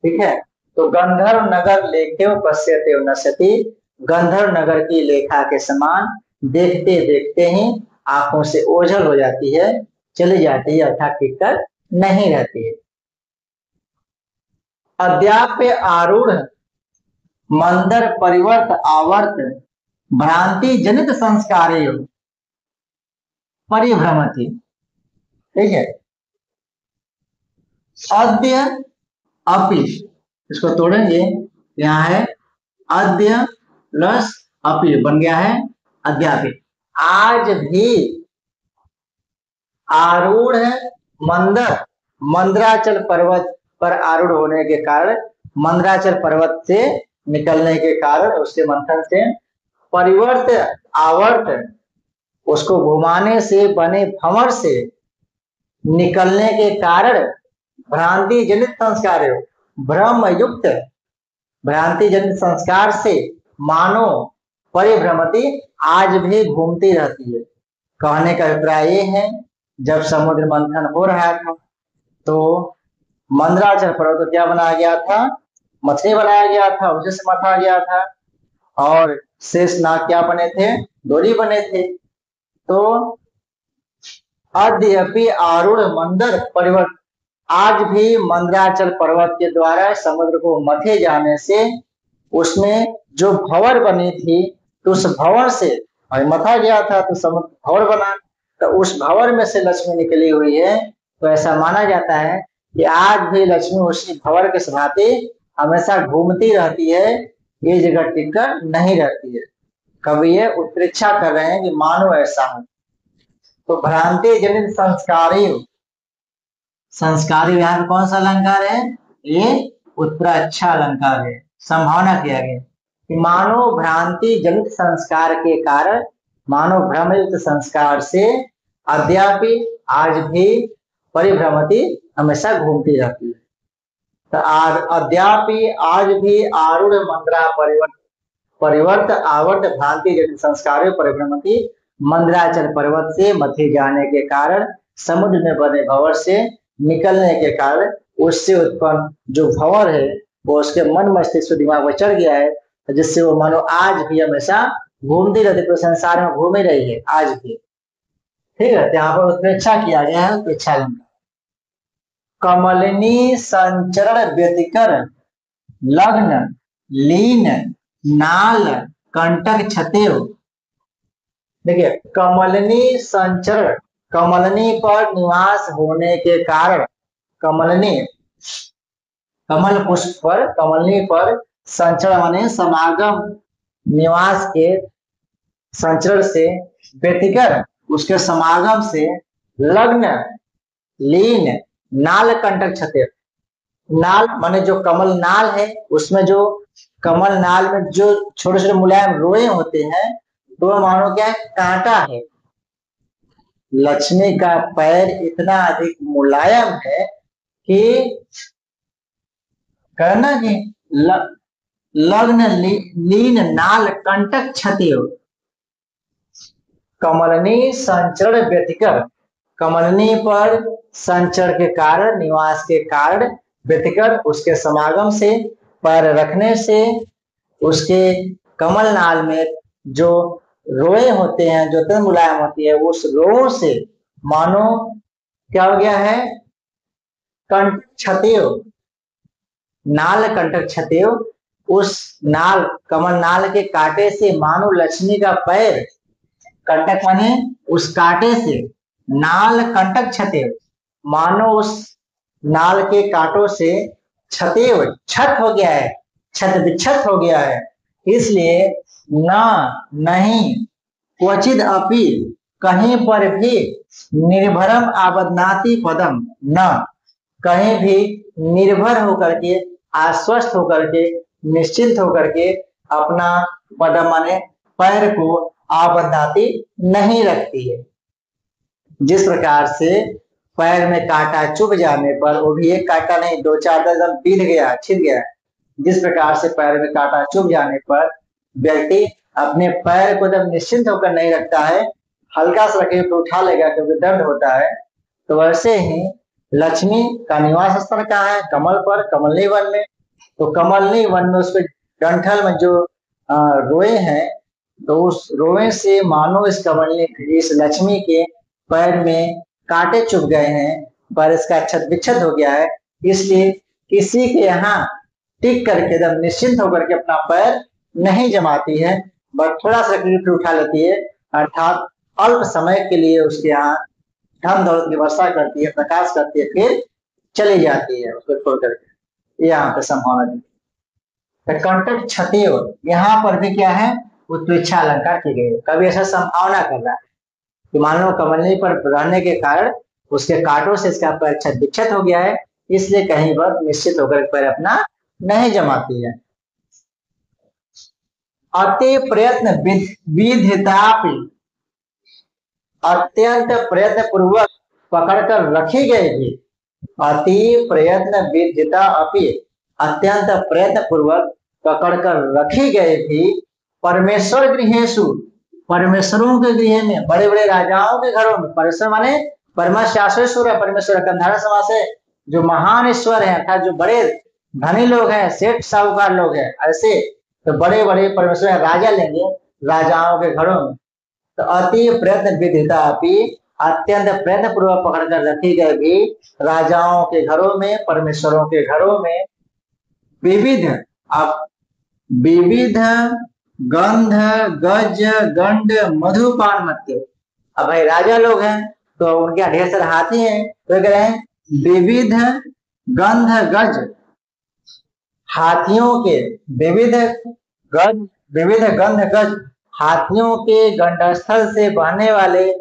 ठीक है, तो गंधर्व नगर लेख्यो पश्यते नश्यति, गंधर्व नगर की लेखा के समान देखते देखते ही आंखों से ओझल हो जाती है, चली जाती है, अर्थात टिककर नहीं रहती है। अद्याप्य आरूढ़ मंदर परिवर्त आवर्त भ्रांति जनित संस्कारे परिभ्रमति। ठीक है, अद्य अपि, इसको तोड़ेंगे, यहाँ है अद्य प्लस अपि बन गया है अद्यापि। आज भी आरूढ़ मंदर, मंदराचल पर्वत पर आरूढ़ होने के कारण, मंदराचल पर्वत से निकलने के कारण, उसके मंथन से, परिवर्त आवर्त, उसको घुमाने से बने भंवर से निकलने के कारण, भ्रांति जनित संस्कार, भ्रम युक्त भ्रांति जनित संस्कार से मानो परिभ्रमति, आज भी घूमती रहती है। कहने का अभिप्राय ये है, जब समुद्र मंथन हो रहा था तो मंदराचल पर्वत को क्या बनाया गया था? मछली बनाया गया था, उसे से मथा गया था, और शेष नाग क्या बने थे? डोरी बने थे। तो अद्यपि आरूढ़ मंदर परिवर्त, आज भी मंदराचल पर्वत के द्वारा समुद्र को मथे जाने से उसमें जो भंवर बनी थी, तो उस भंवर से मथा गया था तो समुद्र भंवर बना, तो उस भंवर में से लक्ष्मी निकली हुई है। तो ऐसा माना जाता है कि आज भी लक्ष्मी उसी भंवर के सभाते हमेशा घूमती रहती है, ये जगह टिककर नहीं रहती है। कवि ये उत्प्रेक्षा कर रहे हैं कि मानो ऐसा हो। तो भ्रांति जनित संस्कारी, संस्कारी यहाँ कौन सा अलंकार है? ये उत्प्रेक्षा अलंकार है, संभावना किया गया कि मानो भ्रांति जनित संस्कार के कारण, मानो भ्रमयुक्त संस्कार से अद्यापि आज भी परिभ्रमति हमेशा घूमती रहती है। तो अद्यापि आज भी आरूढ़ मंदरा परिवर्त आवर्त भ्रांति जनित संस्कार परिभ्रमति, मंदराचल पर्वत से मथे जाने के कारण, समुद्र में बने भंवर से निकलने के कारण, उससे उत्पन्न जो भंवर है वो उसके मन मस्तिष्क दिमाग में चढ़ गया है, जिससे वो मानो आज भी हमेशा घूमती रहती, तो संसार में घूम ही रही है आज भी। ठीक है, यहाँ पर उत्प्रेक्षा किया गया है, उत्प्रेक्षा अलंकार। कमलिनी संचरण व्यतिकर लग्न लीन नाल कंटक छतेव। देखिए, कमलिनी संचरण, कमलनी पर निवास होने के कारण, कमलनी कमल पुष्प पर, कमलनी पर संचरण माने समागम, निवास के संचरण से, व्यतिकर उसके समागम से, लग्न लीन नाल कंटक छते, नाल माने जो कमल नाल है, उसमें जो कमल नाल में जो छोटे छोटे मुलायम रोए होते हैं, तो मानो क्या है? कांटा है। लक्ष्मी का पैर इतना अधिक मुलायम है कि कहना कि लग्न लीन नाल कंटक छते, कमलनी संचरण व्यतिकर, कमलनी पर संचरण के कारण, निवास के कारण, व्यतिकर उसके समागम से, पैर रखने से, उसके कमल नाल में जो रोए होते हैं, जो तन मुलायम होती है, उस रो से मानो क्या हो गया है? कंटक छतेव, नाल कंटक छतेव, उस नाल, कमल नाल के कांटे से मानो लक्ष्मी का पैर, कंटक माने उस कांटे से, नाल कंटक छतेव मानो उस नाल के कांटों से, छतेव छत हो गया है, छत विच्छत हो गया है। इसलिए नहीं क्वचिद अपि, कहीं पर भी, निर्भरम आबदनाति पदम, न कहीं भी निर्भर होकर के, आश्वस्त होकर के, निश्चिंत होकर के अपना पदम माने पैर को आबदनाति नहीं रखती है। जिस प्रकार से पैर में कांटा चुभ जाने पर, वो भी एक कांटा नहीं, 2-4 दर्जन बीध गया, छिद गया, जिस प्रकार से पैर में कांटा चुभ जाने पर व्यक्ति अपने पैर को जब निश्चिंत होकर नहीं रखता है, हल्का सा रखे तो उठा लेगा क्योंकि दर्द होता है, तो वैसे ही लक्ष्मी का निवास स्थान कहाँ है? कमल पर, कमलनी वन में। तो कमलनी वन में उसके डंठल में जो रोए हैं, तो उस रोए से मानो इस कमलनी, इस लक्ष्मी के पैर में कांटे चुभ गए हैं, पर इसका छत विच्छेद हो गया है, इसलिए किसी के यहाँ टिक करके एकदम निश्चिंत होकर के अपना पैर नहीं जमाती है, बस थोड़ा सा गिर उठा लेती है, अर्थात अल्प समय के लिए उसके यहाँ धन दौलत की वर्षा करती है, प्रकाश करती है, फिर चली जाती है उसको छोड़ करके। यहाँ पे संभावना दी। कंटक क्षतियो, यहाँ पर भी क्या है? उत्प्रेक्षा अलंकार की गई है। कभी ऐसा संभावना कर रहा है कि मान लो कमलनी पर रहने के कारण उसके कांटों से इसका पैर छत विच्छेद हो गया है, इसलिए कहीं पर निश्चित होकर पैर अपना नहीं जमाती है। अति प्रयत्न विधितापि, अत्यंत प्रयत्न पूर्वक पकड़कर रखी गई भी, अति प्रयत्न विधिता अपि, अत्यंत प्रयत्न पूर्वक पकड़कर रखी गई भी, परमेश्वर गृहेषु, परमेश्वरों के गृह में, बड़े बड़े राजाओं के घरों में। परमेश्वर माने परमाशाश्वरेश्वर है, परमेश्वर कंधारा समास है, जो महान ईश्वर है, अर्थात जो बड़े धनी लोग हैं, सेठ साहूकार लोग हैं, ऐसे तो बड़े बड़े परमेश्वर राजा लेंगे राजाओं के घरों में। तो अति प्रयत्न विधिता अपि, अत्यंत प्रयत्न पूर्वक पकड़कर रखी गई भी, राजाओं के घरों में, परमेश्वरों के घरों में, विविध, अब विविध गंध गज गंड मधुपान मत्य। अब भाई राजा लोग हैं तो उनके ढेर सारे हाथी हैं, तो कह रहे हैं विविध गंध गज, हाथियों के विविध गंध गज, हाथियों के गंडस्थल से बहने वाले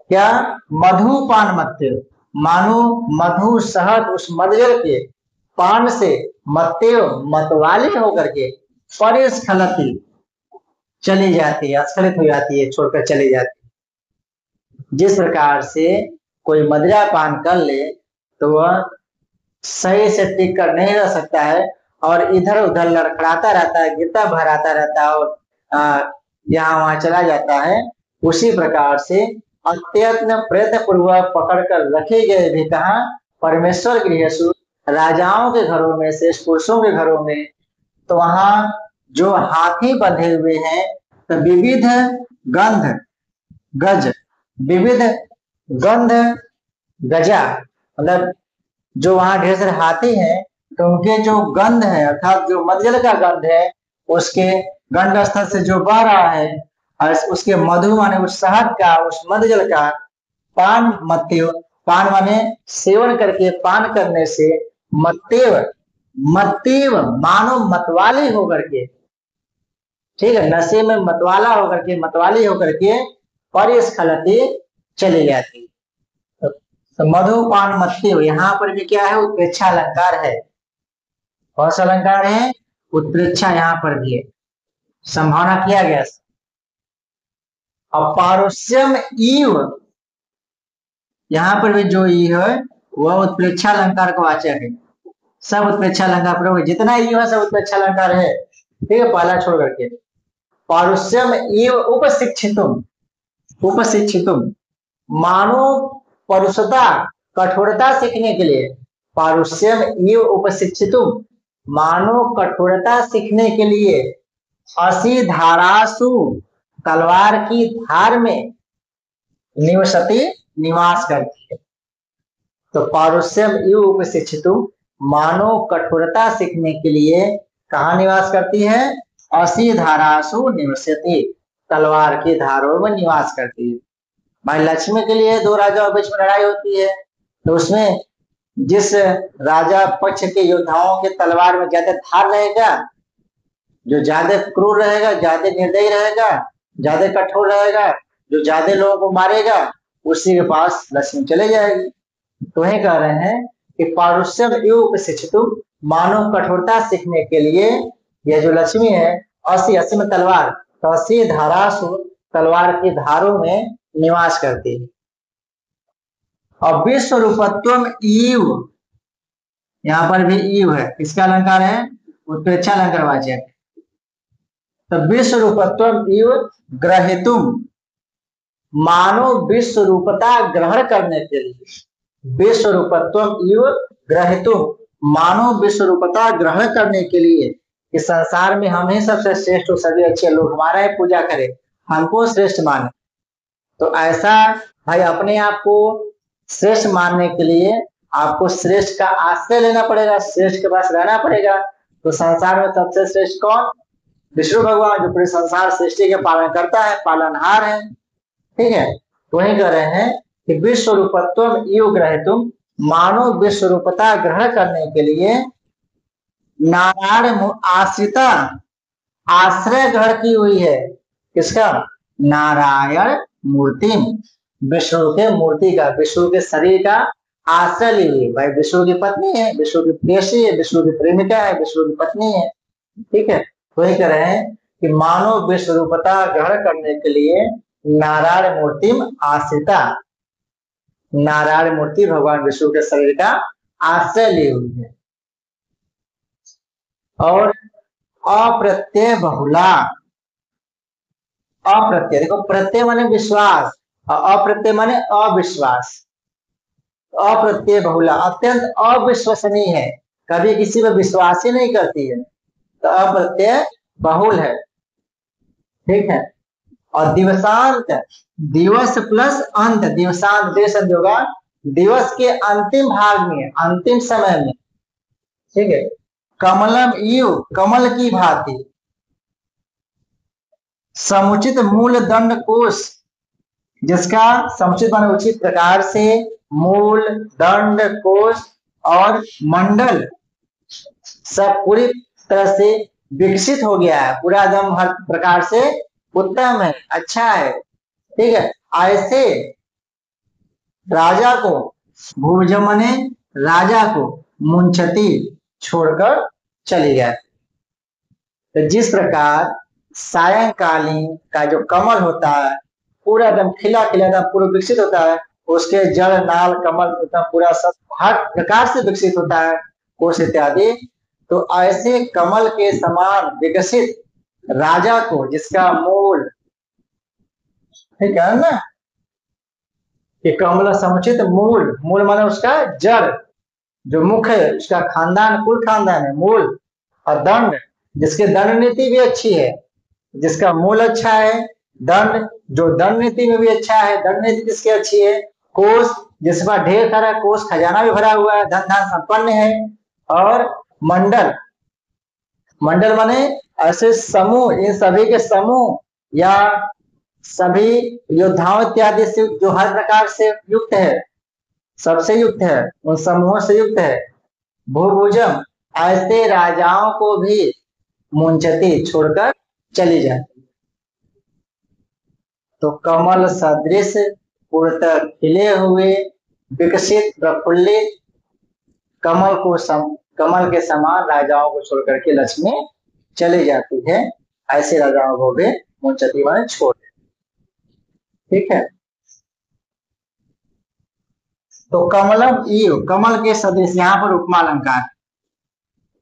क्या? मधुपान मत्य, मानो मधु शहद उस मदजल के पान से मत्यो मतवाले होकर के परिस्खलती चली जाती है, स्खलित हो जाती है, छोड़कर चली जाती है। जिस प्रकार से कोई मदिरा पान कर ले तो वह सही से टिक कर नहीं रह सकता है और इधर उधर लड़खड़ाता रहता है, गिरता भराता रहता है और यहाँ वहां चला जाता है। उसी प्रकार से अत्यंत प्रयत्न पूर्वक पकड़ कर रखे गए भी कहा? परमेश्वर गृहेषु, राजाओं के घरों में, श्रेष्ठ पुरुषों के घरों में। तो वहां जो हाथी बंधे हुए हैं, तो विविध गंध गज, विविध गंध गजा, मतलब जो वहां ढेर सारे हाथी हैं, तो उनके जो गंध है, अर्थात जो मदजल का गंध है, उसके गंध स्थल से जो बह रहा है, और उसके मधु माने उस शहद का, उस मदजल का, पान मत्यो, पान माने सेवन करके, पान करने से, मत्तेव, मत्तेव मानो मतवाली होकर के, ठीक है, नशे में मतवाला होकर के, मतवाली होकर के परिस्खलती चली जाती। तो मधुपान मत्तेव, यहाँ पर भी क्या है? उत्प्रेक्षा अलंकार है। कौन सा अलंकार है? उत्प्रेक्षा यहाँ पर भी है, संभावना किया गया। अपारुष्यम इव, यहाँ पर भी जो ई है वह उत्प्रेक्षा अलंकार का वाचक है। सब उत्प्रेक्षा अलंकार प्रयोग, जितना ई है सब उत्प्रेक्षा अलंकार है, ठीक है, पहला छोड़ करके। पारुष्यम इव उपशिक्षितुम, उपशिक्षितुम मानो परुषता, कठोरता सीखने के लिए। पारुष्यम इव उपशिक्षितुम मानो कठोरता सीखने के लिए। असी धारासु, तलवार की धार में, निवसति निवास करती है। तो पारुष्यम इव उपशिक्षितुम मानो कठोरता सीखने के लिए कहाँ निवास करती है? असी धारासु निवसति, तलवार की धारों में निवास करती है। भाई लक्ष्मी के लिए दो राजाओं के बीच में लड़ाई होती है, तो उसमें जिस राजा पक्ष के योद्धाओं के तलवार में ज्यादा धार रहेगा, जो ज्यादा क्रूर रहेगा, ज्यादा निर्दयी रहेगा, ज्यादा कठोर रहेगा, जो ज्यादा लोगों को मारेगा, उसी के पास लक्ष्मी चले जाएगी। तो वही कह रहे हैं कि पारुष्यम इव उपशिक्षितुम, मानो कठोरता सीखने के लिए यह जो लक्ष्मी है, असी, असी में तलवार, तो असी धारासु, तलवार की धारों में निवास करती है। और विश्व रूपत्वम इव, यहाँ पर भी इव है, किसका अलंकार है? उत्प्रेक्षा अलंकार वाचक। तो विश्व रूपत्वम इव ग्रहितुम, मानव विश्व रूपता ग्रहण करने के लिए, विश्व रूपत्व इव ग्रहितुम, मानव विश्व रूपता ग्रहण करने के लिए, इस संसार में हम ही सबसे श्रेष्ठ हो, सभी अच्छे लोग हमारा ही पूजा करें, हमको श्रेष्ठ माने। तो ऐसा भाई अपने आप को श्रेष्ठ मानने के लिए आपको श्रेष्ठ का आश्रय लेना पड़ेगा, श्रेष्ठ के पास रहना पड़ेगा। तो संसार में सबसे श्रेष्ठ कौन? विष्णु भगवान, जो पूरे संसार सृष्टि के पालन करता है, पालनहार है। ठीक है, तो वही कह रहे हैं कि विश्व रूपत्व इव ग्रहितुम, मानव विश्व रूपता ग्रहण करने के लिए नारायण आश्रिता, आश्रय ग्रहण की हुई है। किसका? नारायण मूर्ति, विष्णु के मूर्ति का, विष्णु के शरीर का आश्रय ली हुई। भाई विष्णु की पत्नी है, विष्णु की प्रेयसी है, विष्णु की प्रेमिका है, विष्णु की पत्नी है। ठीक है, वही कह रहे हैं कि मानव विश्व रूपता ग्रहण करने के लिए नारायण मूर्ति आश्रिता, नारायण मूर्ति भगवान विष्णु के शरीर का आश्रय ली हुई है। और अप्रत्यय बहुला, अप्रत्यय, देखो प्रत्यय माने विश्वास और अप्रत्यय माने अविश्वास। अप्रत्यय बहुला अत्यंत अविश्वसनीय है, कभी किसी पर विश्वास ही नहीं करती है, तो अप्रत्यय बहुल है। ठीक है, और दिवसांत, दिवस प्लस अंत, दिवसांत देश होगा दिवस के अंतिम भाग में, अंतिम समय में। ठीक है, कमलम यू, कमल की भांति, समुचित मूल दंड कोश, जिसका समुचित माने उचित प्रकार से मूल, दंड, कोश और मंडल सब पूरी तरह से विकसित हो गया है, पूरा एकदम हर प्रकार से उत्तम है, अच्छा है। ठीक है, ऐसे राजा को, भूजम माने राजा को, मुंचती छोड़कर चली गया। तो जिस प्रकार सायंकालीन का जो कमल होता है पूरा एकदम खिला खिला एकदम पूरा विकसित होता है, उसके जड़ नाल कमल एकदम पूरा सब हर प्रकार से विकसित होता है, कोश इत्यादि। तो ऐसे कमल के समान विकसित राजा को, जिसका मूल, ठीक है ना, कि कमल समुचित मूल, मूल माने उसका जड़, जो मुख है उसका खानदान, कुल खानदान है मूल, और दंड, जिसके दंड नीति भी अच्छी है, जिसका मूल अच्छा है, दंड जो दंड नीति में भी अच्छा है, दंड नीति जिसकी अच्छी है, कोष जिसमें ढेर सारा कोष खजाना भी भरा हुआ है, धन धान संपन्न है, और मंडल, मंडल माने ऐसे समूह, इन सभी के समूह या सभी योद्धाओं इत्यादि से जो हर प्रकार से युक्त है, सबसे युक्त है, उन समूहों से युक्त है। भूभुजम, ऐसे राजाओं को भी मुंचती छोड़कर चली जाती। तो कमल सदृश पूर्णतः खिले हुए, विकसित, प्रफुल्लित कमल को कमल के समान राजाओं को छोड़कर के लक्ष्मी चली जाती है, ऐसे राजाओं को भी मुंचती माने छोड़। ठीक है, तो कमलम ईव, कमल के सदृश, यहाँ पर उपमा अलंकार,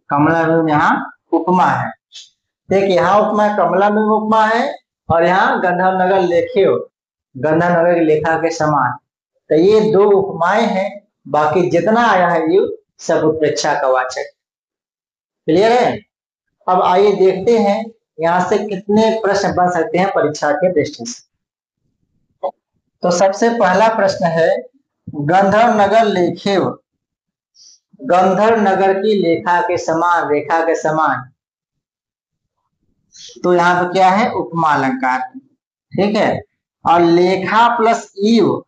कमलम यहाँ उपमा है। देखिए यहाँ उपमा, कमला में उपमा है, और यहाँ गंधर्व नगर लेखे, गंधर्व नगर की लेखा के समान। तो ये दो उपमाएं हैं, बाकी जितना आया है ये सब उत्प्रेक्षा का वाचक। क्लियर है? अब आइए देखते हैं यहाँ से कितने प्रश्न बन सकते हैं परीक्षा के दृष्टि से। तो सबसे पहला प्रश्न है, गंधर्व नगर लेखे, गंधर्व नगर की लेखा के समान, रेखा के समान। तो यहाँ पे क्या है? उपमा अलंकार। ठीक है, और लेखा प्लस ईव,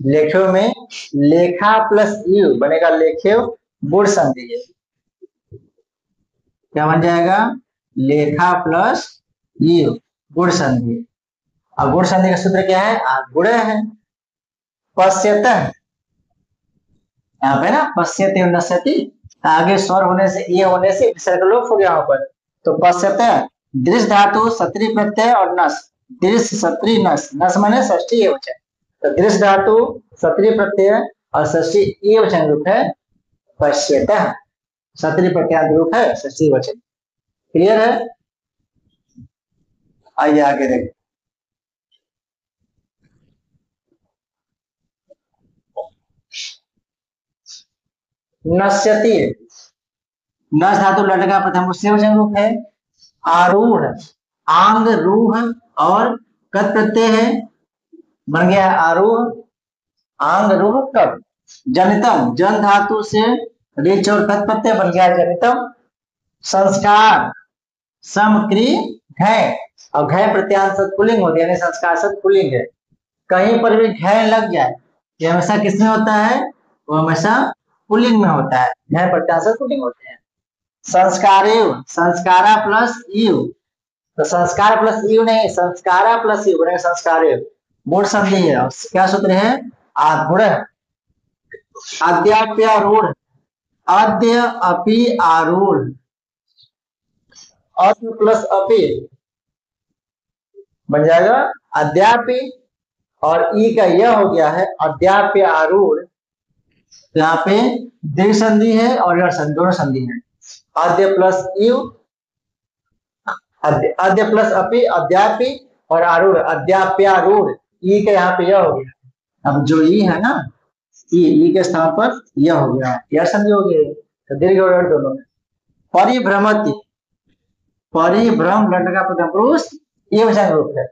लेखे में लेखा प्लस ईव बनेगा लेखे गुण संधि है। क्या बन जाएगा? लेखा प्लस ईव गुण संधि। और गुण संधि का सूत्र क्या है? गुण है। पश्यतः, यहाँ पे ना पश्यते नश्यति, आगे स्वर होने से, ये होने से विसर्ग लोप हो गया यहाँ पर। तो पश्यतः दृश्य धातु सत्री प्रत्यय और नस, दृश्य सत्री नस, नस माने षष्ठी एवचन। तो दृश्य धातु सत्री प्रत्यय और षष्ठी एवचन रूप है पश्यतः, सत्री प्रत्यांत रूप है षष्ठी वचन। क्लियर है? आइए आगे देखें। नश्यति, नस धातु लट का प्रथम उससे वचन रूप है। आरूढ़, आंग रूढ़ और कत प्रत्यय है, बन गया आरूढ़ आंग रूढ़ कब। जनितम, जन धातु से रिच और कत प्रत्यय बन गया जनितम। संस्कार, समक्री घय, और घय प्रत्यांत पुल्लिंग होती है, यानी संस्कार शब्द पुल्लिंग है। कहीं पर भी घय लग जाए, ये हमेशा किसमें होता है, वो हमेशा पुल्लिंग में होता है, घय प्रत्यांत पुल्लिंग होते हैं। संस्कारेव, संस्कारा प्लस यू, तो संस्कार प्लस यू नहीं, संस्कारा प्लस यू बनेगा संस्कारेव। मूल संधि है, क्या सूत्र है, आरूढ़। अद्याप्यारूढ़, अद्य अपि आरूढ़, अद्य प्लस अपि बन जाएगा अद्यापि, और ई का यह हो गया है अद्याप्य आरूढ़। तो यहाँ पे दीर्घ संधि है और यह दोनों संधि है। अद्य प्लस यू, अद्य प्लस अपि अद्यापि, और आरूढ़ अद्याप्यारूढ़, ई का यहाँ पे यह हो गया। अब जो ई है ना, ई के स्थान पर यह हो गया, यह संधि हो गई, तो दीर्घ और दोनों में। परिभ्रमति, परिभ्रम लट का प्रथम पुरुष ये वचन रूप है।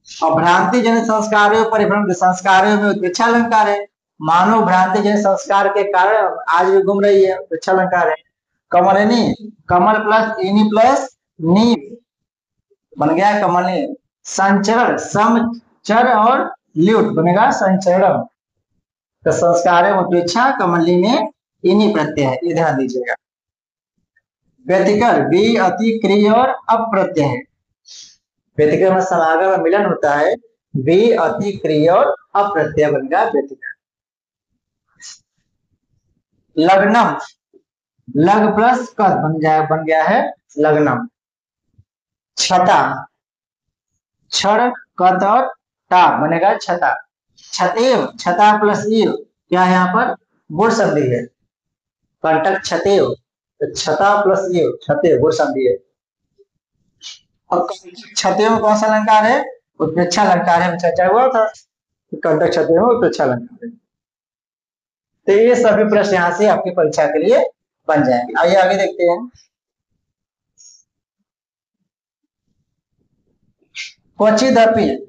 और भ्रांति जनित संस्कारों परिभ्रम संस्कारों में उत्प्रेक्षा अलंकार है। मानव भ्रांति जनित संस्कार के कारण आज भी घूम रही है, उत्प्रेक्षा अलंकार है। कमलिनी, कमल प्लस इनी प्लस नी बन गया कमलिनी। संचरण, समचर और ल्यूट बनेगा संचरण। तो संस्कार में उत्प्रेक्षा, कमलिनी में इनी प्रत्यय है, ये ध्यान दीजिएगा। व्यतिकर, वी अति क्रिय और अप्रत्यय है। व्यतिकर में समागम में मिलन होता है, वी अति क्रिय और अप्रत्यय बन गया व्यतिकर। लग्नम, लग प्लस कद बन गया है लग्नम। छता, क्षण कद और टा बनेगा छता। छतेव, छता प्लस इव, क्या है यहाँ पर गुण संधि है, कंटक छतेव, तो छता प्लस इव छतेव गुण संधि है। और छतेव में कौन सा अलंकार है, उत्प्रेक्षा अलंकार है, चर्चा हुआ था कंटक छतेव में उत्प्रेक्षा अलंकार है। तो ये सभी प्रश्न यहाँ से आपकी परीक्षा के लिए बन जाएंगे। आइए आगे देखते हैं। क्वचित अपि,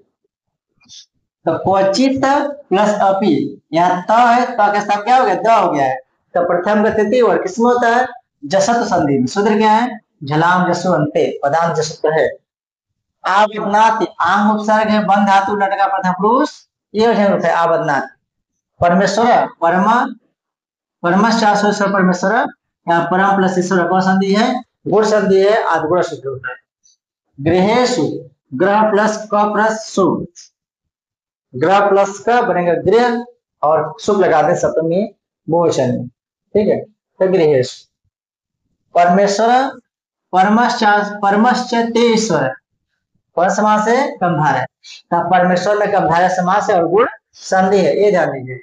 तो क्वचित प्लस अपि, यहाँ त है, त के साथ क्या हो गया, द हो गया है। तो प्रथम तृतीय वर्ग किसमें होता है, जसत संधि में। सूत्र क्या है, झलाम जसु अंते, पदांत जसुत है। आबदनाति, आंग उपसर्ग है, बंध धातु लट का प्रथम पुरुष ये वचन रूप है आबदनाति। परमेश्वर, परमा, परमश्चाश्वर परमेश्वर, यहाँ परम प्लस ईश्वर कौन संधि है, गुण संधि है, आदगुण सूत्र होता है। गृहेशु, ग्रह प्लस क प्लस सु, ग्रह प्लस का बनेगा गृह और शुभ लगाते सप्तमी बहुवचन में, ठीक है। तो गृहेशु। परमेश्वर, परमश्चतेश्वर, पर समास है कंधार है, तब परमेश्वर में कंधार समास है और गुण संधि है, ये ध्यान दीजिए।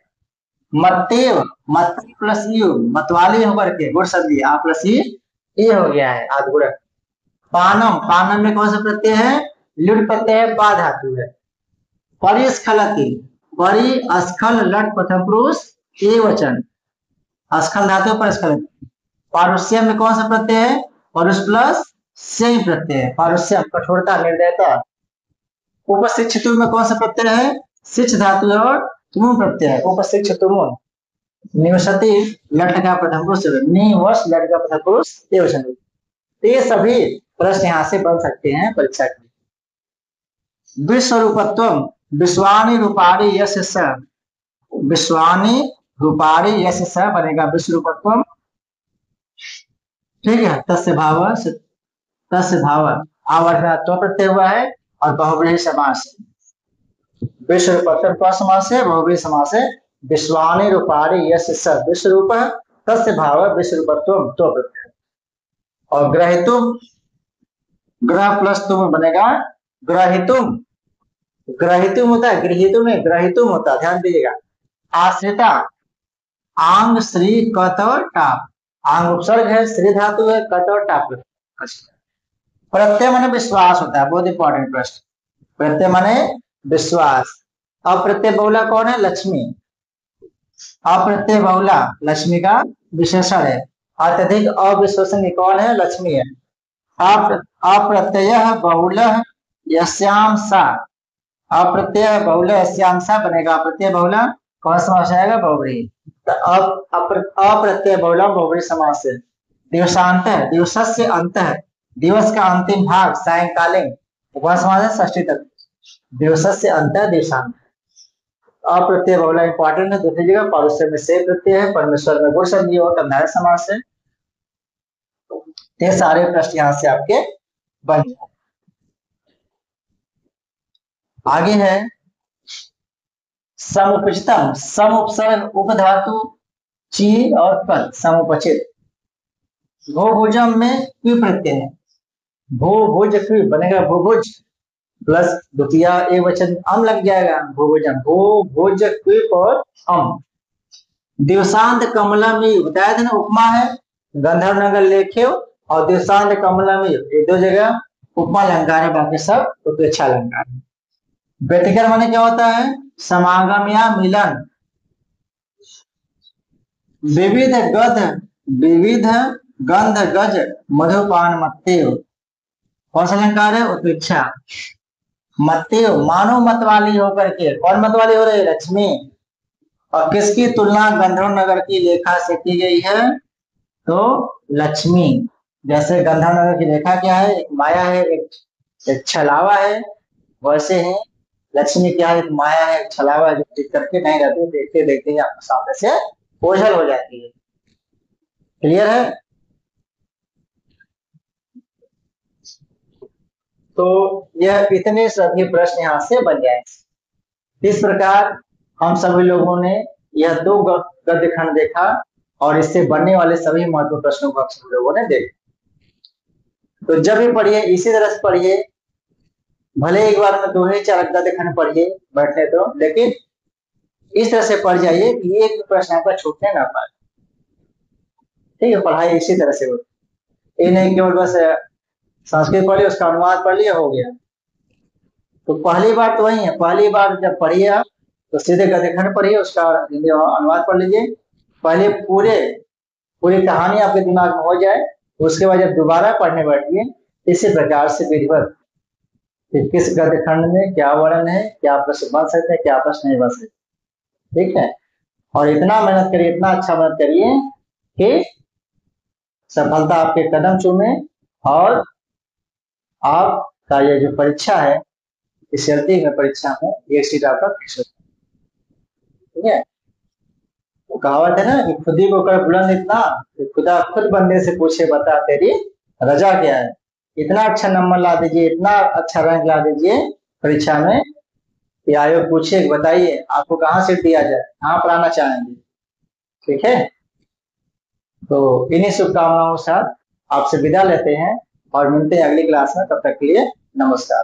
मत्तेव, मत प्लस यू, मतवाली होकर के गुण संधि आ प्लस ये हो गया है आदगुण। पानम, पानम में कौन सा प्रत्यय है, लुट प्रत्यय है, बा धातु है। परिस्खलति, परि अस्खल लट प्रथम पुरुष ये वचन, अस्खल धातु परिस्खलति। पारुष्य में कौन सा प्रत्यय है, परुष प्लस से प्रत्यय है, पारुष्य कठोरता निर्दयता। उपशिक्षितु में कौन सा प्रत्यय है, शिक्ष धातु और तुम प्रत्यय है, उपशिक्षितुम। निवसति लट का प्रथम पुरुष, निवस लट का प्रथम पुरुष ये वचन। तो ये सभी प्रश्न यहाँ से बन सकते हैं परीक्षा के। विश्वरूपत्वम, विश्वानी रूपारी यश स, विश्वानी रूपारी यश स बनेगा विश्वरूपत्वम, ठीक है। तस्य भाव, तस्य भाव आवर्तनात्व प्रत्यय हुआ है और बहुब्रीहि समास। विश्वरूपत्वम का समास है, बहुब्रीहि समास है। विश्वानी रूपारी यश स, विश्वरूप तस्य भाव विश्वरूपत्वम तो प्रत्यय। और ग्रहितुम, ग्रह प्लस तुम बनेगा ग्रहितुम, ग्रहितुम होता है, गृहितुम में ग्रहितुम होता है, ध्यान दीजिएगा। आश्रिता, आंग श्री कत और टाप, आंग उपसर्ग है, श्री धातु है, कट और टाप। प्रत्यय माने विश्वास होता है, बहुत इंपॉर्टेंट प्रश्न। प्रत्यय माने विश्वास। अप्रत्यय बहुला कौन है, लक्ष्मी। अप्रत्यय बहुला लक्ष्मी का विशेषण है। अत्यधिक अविश्वसनीय कौन है? लक्ष्मी है। अप्रत्यय बहुल यस्याम सा, अप्रत्यय बहुल यस्याम सा बनेगा। अप्रत्यय बहुला कौन समास आएगा? बहुव्रीहि। तो अप्रत्यय बहुला बहुव्रीहि समास है। दिवसांत, दिवसस्य अंत, दिवस का अंतिम भाग सायंकालीन कौन समास है? षष्ठी तक। दिवसस्य अंत दिवसांत। अप्रत्यय बहुला इंपॉर्टेंट है, दूसरी जगह पौरुषेय में से प्रत्यय है, परमेश्वर में गुण संधि हो तब नारायण समास है। ये सारे प्रश्न यहाँ से आपके बन गए। आगे है समुपचितम, सम उपसर्ग उपधातु ची और पद समुपचित। भूभुजम में क्यों प्रत्यय है? भू भुज क्यों बनेगा? भूभुज प्लस द्वितीय एक वचन अम लग जाएगा। भूभुजम, भू भुज क्विप और अम। दिवसांत कमलम बताया था ना, उपमा है। गंधर्व नगर लेखे और दिवसांत कमलम ये दो जगह उपमा अलंकार है, बाकी सब उपेक्षा अलंकार है। व्यतिकर माने क्या होता है? समागम या मिलन। विविध गध, विविध गंध गज मधुपान मत्तेव कौन सा अलंकार है? उपेक्षा। मत्तेव मानो मत वाली होकर के, कौन मत वाली हो रही है? लक्ष्मी। और किसकी तुलना गंधर्व नगर की लेखा से की गई है? तो लक्ष्मी। जैसे गंधर्व नगर की लेखा क्या है? एक माया है, एक छलावा है। वैसे ही लक्ष्मी क्या है? एक माया है, एक छलावा है, जो टिक करके नहीं रहती, देखते देखते ही आपके सामने से ओझल हो जाती है। क्लियर है? तो यह इतने सभी प्रश्न यहाँ से बन जाएंगे। इस प्रकार हम सभी लोगों ने यह दो गद्य खंड देखा और इससे बनने वाले सभी महत्वपूर्ण प्रश्नों को हम सभी लोगों ने देखा। तो जब भी पढ़िए इसी तरह से पढ़िए, भले एक बार में 2 ही 4 गद्य खंड पढ़िए बैठने तो, लेकिन इस तरह से पढ़ जाइए कि एक प्रश्न आपका छूटने ना पाए। ठीक है, पढ़ाई इसी तरह से होती। ये नहीं केवल बस संस्कृत पढ़िए उसका अनुवाद पढ़ लिया हो गया। तो पहली बार तो वही है, पहली बार जब पढ़िए आप तो सीधे गद्य खंड पढ़िए, उसका हिंदी अनुवाद पढ़ लीजिए। पहले पूरी कहानी आपके दिमाग में हो जाए, उसके बाद जब दोबारा पढ़ने बैठिए इसी प्रकार से विधिवत किस गद्य खंड में क्या वर्णन है, क्या प्रश्न बन सकते हैं, क्या प्रश्न नहीं बन सकते। ठीक है, और इतना मेहनत करिए, इतना अच्छा मेहनत करिए कि सफलता आपके कदम चूमे और आपका ये जो परीक्षा है, इस चलती में परीक्षा में ये सीट आपका फिक्स हो। ठीक है, तो कहावत है ना कि खुदी को कर बुलंद इतना कि खुदा खुद बंदे से पूछे बता तेरी रजा क्या है। इतना अच्छा नंबर ला दीजिए, इतना अच्छा रैंक ला दीजिए परीक्षा में कि आयोग पूछे बताइए आपको कहाँ सीट दिया जाए, कहाँ पढ़ाना चाहेंगे। ठीक है, तो इन्हीं शुभकामनाओं के साथ आपसे विदा लेते हैं और मिलते हैं अगली क्लास में। तब तक के लिए नमस्कार।